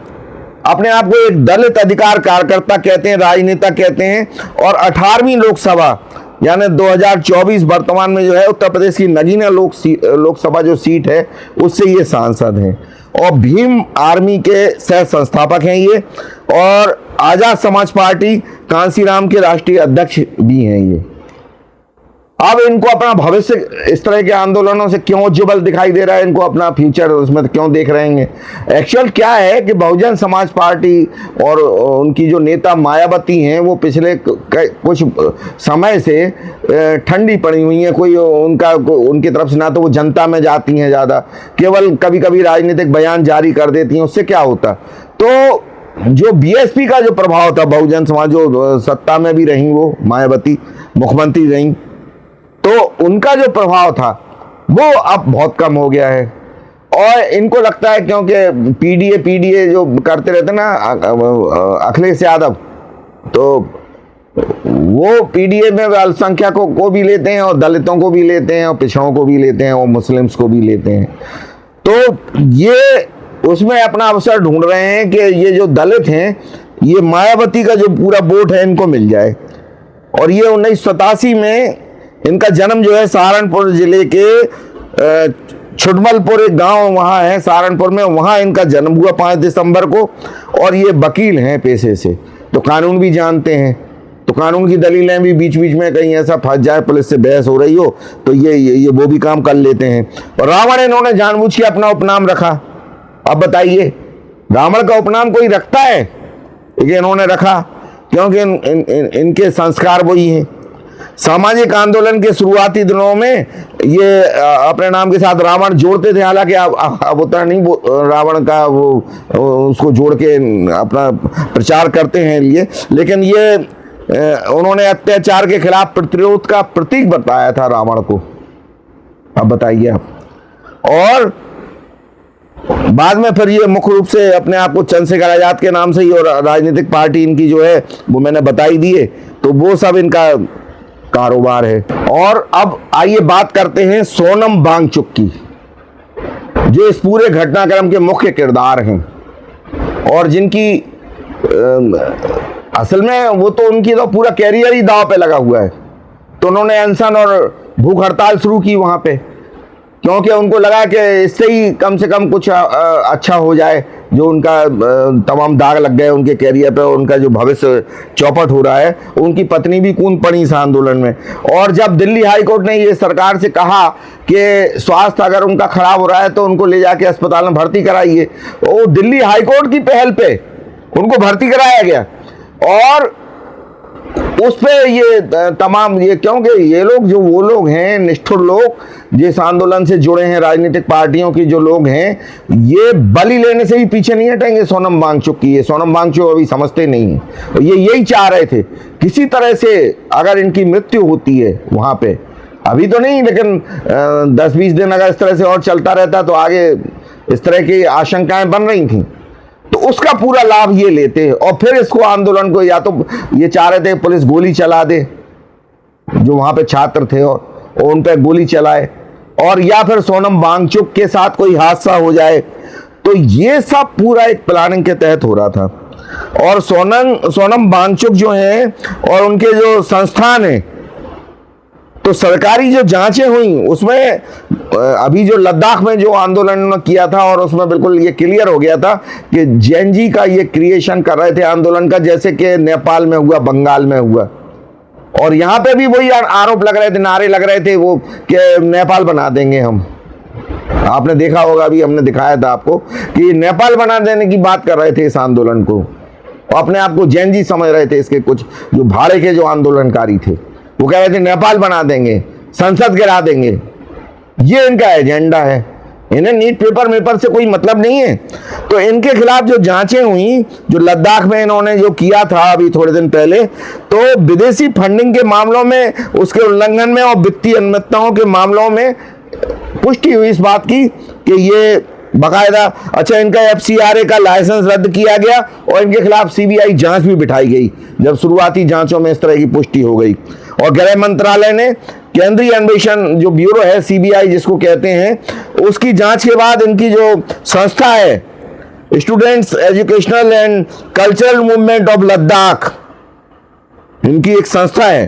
A: अपने आप को एक दलित अधिकार कार्यकर्ता कहते हैं, राजनेता कहते हैं। और 18वीं लोकसभा यानी 2024 वर्तमान में जो है उत्तर प्रदेश की नगीना लोकसभा जो सीट है उससे ये सांसद हैं। और भीम आर्मी के सह संस्थापक हैं ये। और आजाद समाज पार्टी कांसीराम के राष्ट्रीय अध्यक्ष भी हैं ये। अब इनको अपना भविष्य इस तरह के आंदोलनों से क्यों उज्ज्वल दिखाई दे रहा है, इनको अपना फ्यूचर उसमें क्यों देख रहे हैं? एक्चुअल क्या है कि बहुजन समाज पार्टी और उनकी जो नेता मायावती हैं वो पिछले कुछ समय से ठंडी पड़ी हुई हैं। कोई उनकी तरफ से ना तो वो जनता में जाती हैं ज़्यादा, केवल कभी कभी राजनीतिक बयान जारी कर देती हैं। उससे क्या होता? तो जो बीएसपी का जो प्रभाव था, बहुजन समाज जो सत्ता में भी रही, वो मायावती मुख्यमंत्री रही, तो उनका जो प्रभाव था वो अब बहुत कम हो गया है। और इनको लगता है क्योंकि पीडीए जो करते रहते ना अखिलेश यादव, तो वो पीडीए में अल्पसंख्यकों को भी लेते हैं और दलितों को भी लेते हैं और पिछड़ों को भी लेते हैं और मुस्लिम्स को भी लेते हैं। तो ये उसमें अपना अवसर ढूंढ रहे हैं कि ये जो दलित हैं, ये मायावती का जो पूरा वोट है इनको मिल जाए। और ये 1987 में इनका जन्म जो है सहारनपुर जिले के छुटमलपुर एक गांव वहाँ है सहारनपुर में, वहाँ इनका जन्म हुआ 5 दिसंबर को। और ये वकील हैं पेशे से, तो कानून भी जानते हैं। तो कानून की दलीलें भी बीच बीच में कहीं ऐसा फंस जाए, पुलिस से बहस हो रही हो, तो ये वो भी काम कर लेते हैं। और रावण इन्होंने जानबूझ के अपना उपनाम रखा। अब बताइए, रावण का उपनाम कोई रखता है? लेकिन इन्होंने रखा क्योंकि इनके संस्कार वही हैं। सामाजिक आंदोलन के शुरुआती दिनों में ये अपने नाम के साथ रावण जोड़ते थे, हालांकि अब उतना नहीं रावण का वो उसको जोड़ के अपना प्रचार करते हैं लिए, लेकिन ये उन्होंने अत्याचार के खिलाफ प्रतिरोध का प्रतीक बताया था रावण को। अब बताइए आप। और बाद में फिर ये मुख्य रूप से अपने आप को चंद्रशेखर आजाद के नाम से ही, और राजनीतिक पार्टी इनकी जो है वो मैंने बताई दी है, तो वो सब इनका कारोबार है। और अब आइए बात करते हैं सोनम वांगचुक की, जो इस पूरे घटनाक्रम के मुख्य किरदार हैं और जिनकी असल में वो तो उनकी तो पूरा कैरियर ही दांव पे लगा हुआ है। तो उन्होंने अनशन और भूख हड़ताल शुरू की वहाँ पे, क्योंकि उनको लगा कि इससे ही कम से कम कुछ अच्छा हो जाए। जो उनका तमाम दाग लग गए उनके कैरियर पे, उनका जो भविष्य चौपट हो रहा है। उनकी पत्नी भी कूद पड़ी इस आंदोलन में। और जब दिल्ली हाई कोर्ट ने ये सरकार से कहा कि स्वास्थ्य अगर उनका खराब हो रहा है तो उनको ले जाके अस्पताल में भर्ती कराइए, वो दिल्ली हाई कोर्ट की पहल पे उनको भर्ती कराया गया। और उस पे ये तमाम ये, क्योंकि ये लोग जो वो लोग हैं निष्ठुर लोग जिस आंदोलन से जुड़े हैं, राजनीतिक पार्टियों के जो लोग हैं, ये बलि लेने से ही पीछे नहीं हटेंगे सोनम वांगचुक की। ये सोनम वांगचुक अभी समझते नहीं है। ये यही चाह रहे थे किसी तरह से अगर इनकी मृत्यु होती है वहाँ पे अभी तो नहीं, लेकिन 10-20 दिन अगर इस तरह से और चलता रहता तो आगे इस तरह की आशंकाएं बन रही थी। तो उसका पूरा लाभ ये लेते और फिर इसको आंदोलन को, या तो ये चाह रहे थे पुलिस गोली चला दे, जो वहां पे छात्र थे और उन पर गोली चलाए, और या फिर सोनम वांगचुक के साथ कोई हादसा हो जाए। तो ये सब पूरा एक प्लानिंग के तहत हो रहा था। और सोनम वांगचुक जो हैं और उनके जो संस्थान हैं, तो सरकारी जो जांचें हुई उसमें अभी जो लद्दाख में जो आंदोलन किया था, और उसमें बिल्कुल ये क्लियर हो गया था कि जेएनजी का ये क्रिएशन कर रहे थे आंदोलन का, जैसे कि नेपाल में हुआ, बंगाल में हुआ। और यहाँ पे भी वही आरोप लग रहे थे, नारे लग रहे थे वो कि नेपाल बना देंगे हम। आपने देखा होगा, अभी हमने दिखाया था आपको कि नेपाल बना देने की बात कर रहे थे इस आंदोलन को, और अपने आप को जेएनजी समझ रहे थे। इसके कुछ जो भाड़े के जो आंदोलनकारी थे वो कह रहे थे नेपाल बना देंगे, संसद गिरा देंगे। ये इनका एजेंडा है, इन्हें नीट पेपर से कोई मतलब नहीं है। तो इनके खिलाफ जो जांचें हुई, जो लद्दाख में इन्होंने जो किया था अभी थोड़े दिन पहले, तो विदेशी फंडिंग के मामलों में, उसके उल्लंघन में और वित्तीय अनियमितताओं के मामलों में पुष्टि हुई इस बात की कि ये बाकायदा, अच्छा, इनका एफसीआरए का लाइसेंस रद्द किया गया और इनके खिलाफ सीबीआई जांच भी बिठाई गई जब शुरुआती जांचों में इस तरह की पुष्टि हो गई। और गृह मंत्रालय ने केंद्रीय अन्वेषण जो ब्यूरो है, सीबीआई जिसको कहते हैं, उसकी जांच के बाद इनकी जो संस्था है, students educational and cultural movement of Ladakh, इनकी एक संस्था है,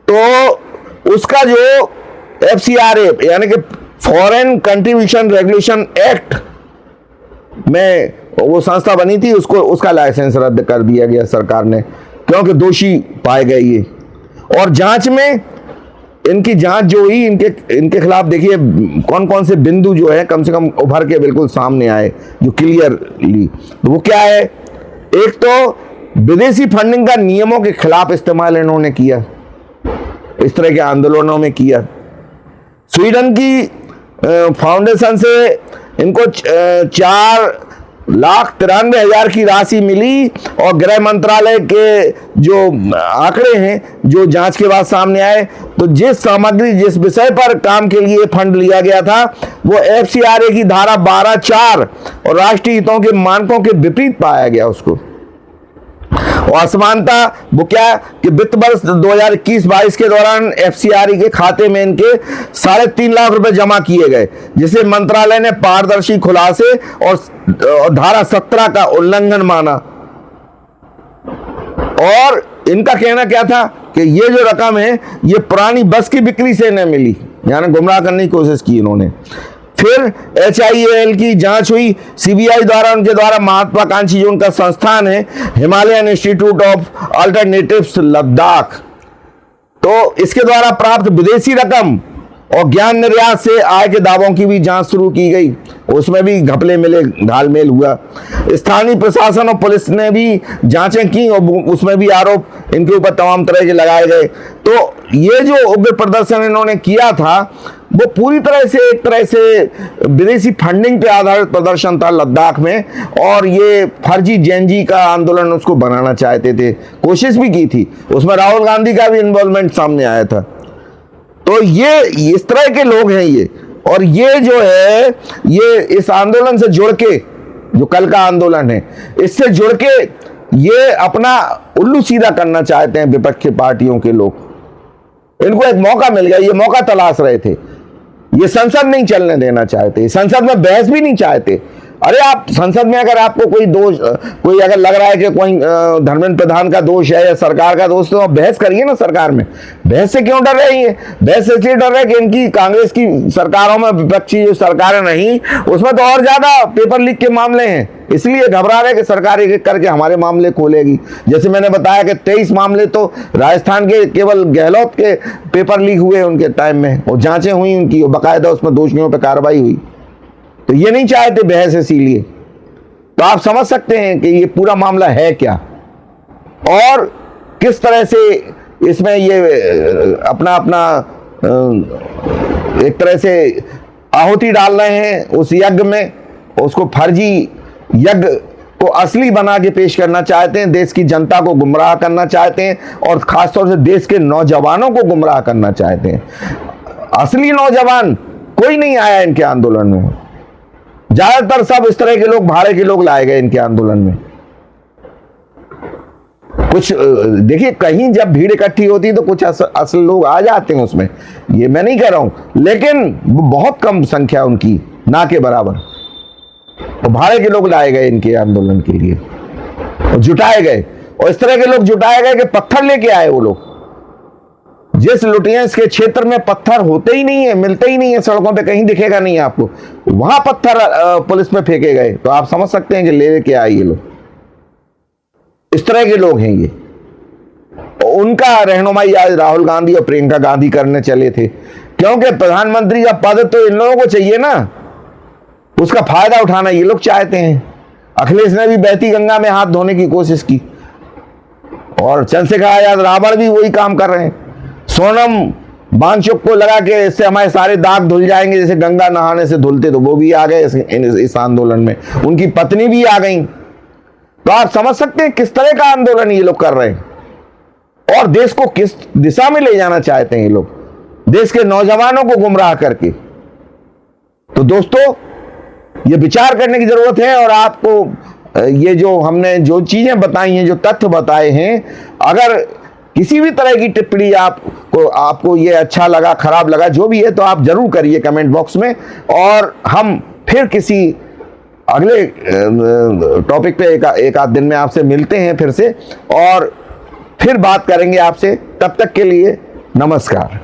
A: तो उसका जो एफसीआरए यानी कि फॉरेन कंट्रीब्यूशन रेगुलेशन एक्ट में वो संस्था बनी थी, उसका लाइसेंस रद्द कर दिया गया सरकार ने, क्योंकि दोषी पाए गए ये। और जांच में इनकी जांच जो हुई, इनके खिलाफ देखिए कौन कौन से बिंदु जो है कम से कम उभर के बिल्कुल सामने आए जो क्लियरली। तो वो क्या है? एक तो विदेशी फंडिंग का नियमों के खिलाफ इस्तेमाल इन्होंने किया, इस तरह के आंदोलनों में किया। स्वीडन की फाउंडेशन से इनको 4,93,000 की राशि मिली, और गृह मंत्रालय के जो आंकड़े हैं जो जांच के बाद सामने आए, तो जिस सामग्री, जिस विषय पर काम के लिए फंड लिया गया था, वो एफसीआरए की धारा 12(4) और राष्ट्रीय हितों के मानकों के विपरीत पाया गया उसको। और असमानता वो क्या कि वित्त वर्ष 2021-22 के दौरान एफसीआरए के खाते में इनके 3.5 लाख रुपए जमा किए गए, जिसे मंत्रालय ने पारदर्शी खुलासे और धारा 17 का उल्लंघन माना। और इनका कहना क्या था कि ये जो रकम है ये पुरानी बस की बिक्री से इन्हें मिली, यानी गुमराह करने की कोशिश की इन्होंने। फिर HIAL की जांच हुई सीबीआई द्वारा, उनके द्वारा महत्वाकांक्षी जो उनका संस्थान है, Himalayan institute of alternatives Ladakh, तो इसके द्वारा प्राप्त विदेशी रकम और ज्ञान निर्यात से आय के दावों की भी जांच शुरू की गई। उसमें भी घपले मिले, घालमेल हुआ। स्थानीय प्रशासन और पुलिस ने भी जांचें की और उसमें भी आरोप इनके ऊपर तमाम तरह के लगाए गए। तो ये जो उग्र प्रदर्शन इन्होंने किया था वो पूरी तरह से एक तरह से विदेशी फंडिंग पे आधारित प्रदर्शन था लद्दाख में, और ये फर्जी जेएनजी का आंदोलन उसको बनाना चाहते थे, कोशिश भी की थी। उसमें राहुल गांधी का भी इन्वॉल्वमेंट सामने आया था। तो ये इस तरह के लोग हैं ये, और ये जो है ये इस आंदोलन से जुड़ के, जो कल का आंदोलन है, इससे जुड़ के ये अपना उल्लू सीधा करना चाहते हैं विपक्षी पार्टियों के लोग। इनको एक मौका मिल गया, ये मौका तलाश रहे थे। ये संसद नहीं चलने देना चाहते, संसद में बहस भी नहीं चाहते। अरे आप संसद में अगर आपको कोई दोष, कोई अगर लग रहा है कि कोई धर्मेंद्र प्रधान का दोष है या सरकार का दोष, तो आप बहस करिए ना सरकार में। बहस से क्यों डर रही है? बहस से इसलिए डर रहे कि इनकी कांग्रेस की सरकारों में विपक्षी जो सरकारें नहीं, उसमें तो और ज्यादा पेपर लीक के मामले हैं, इसलिए घबरा रहे कि सरकार एक एक करके हमारे मामले खोलेगी। जैसे मैंने बताया कि 23 मामले तो राजस्थान के केवल गहलोत के पेपर लीक हुए उनके टाइम में, और जांचें हुई उनकी, और बाकायदा उसमें दोषियों पर कार्रवाई हुई। तो ये नहीं चाहते बहस, इसीलिए। तो आप समझ सकते हैं कि ये पूरा मामला है क्या, और किस तरह से इसमें ये अपना एक तरह से आहुति डाल रहे हैं उस यज्ञ में, उसको फर्जी यज्ञ को असली बना के पेश करना चाहते हैं, देश की जनता को गुमराह करना चाहते हैं, और खासतौर से देश के नौजवानों को गुमराह करना चाहते हैं। असली नौजवान कोई नहीं आया इनके आंदोलन में। ज्यादातर सब इस तरह के लोग, भाड़े के लोग लाए गए इनके आंदोलन में। कुछ देखिए, कहीं जब भीड़ इकट्ठी होती है तो कुछ असल लोग आ जाते हैं उसमें, ये मैं नहीं कह रहा हूं, लेकिन बहुत कम संख्या उनकी, ना के बराबर। तो भाड़े के लोग लाए गए इनके आंदोलन के लिए और जुटाए गए, और इस तरह के लोग जुटाए गए कि पत्थर लेके आए वो लोग। जिस लुटियंस के क्षेत्र में पत्थर होते ही नहीं है, मिलते ही नहीं है, सड़कों पे कहीं दिखेगा नहीं आपको, वहां पत्थर पुलिस पे फेंके गए। तो आप समझ सकते हैं कि ले के आए ये लोग। इस तरह के लोग हैं ये। उनका रहनुमाई आज राहुल गांधी और प्रियंका गांधी करने चले थे, क्योंकि प्रधानमंत्री का पद तो इन लोगों को चाहिए ना, उसका फायदा उठाना ये लोग चाहते हैं। अखिलेश ने भी बहती गंगा में हाथ धोने की कोशिश की, और चंद्रशेखर आजाद रावण भी वही काम कर रहे हैं। सोनम वांगचुक को लगा कि इससे हमारे सारे दाग धुल जाएंगे, जैसे गंगा नहाने से धुलते, तो वो भी आ गए इस आंदोलन में। उनकी पत्नी भी आ गई। तो आप समझ सकते हैं किस तरह का आंदोलन ये लोग कर रहे हैं, और देश को किस दिशा में ले जाना चाहते हैं ये लोग, देश के नौजवानों को गुमराह करके। तो दोस्तों, ये विचार करने की जरूरत है। और आपको ये जो हमने जो चीजें बताई हैं, जो तथ्य बताए हैं, अगर किसी भी तरह की टिप्पणी आपको ये अच्छा लगा, खराब लगा, जो भी है, तो आप जरूर करिए कमेंट बॉक्स में। और हम फिर किसी अगले टॉपिक पे एक आध दिन में आपसे मिलते हैं फिर से, और फिर बात करेंगे आपसे। तब तक के लिए नमस्कार।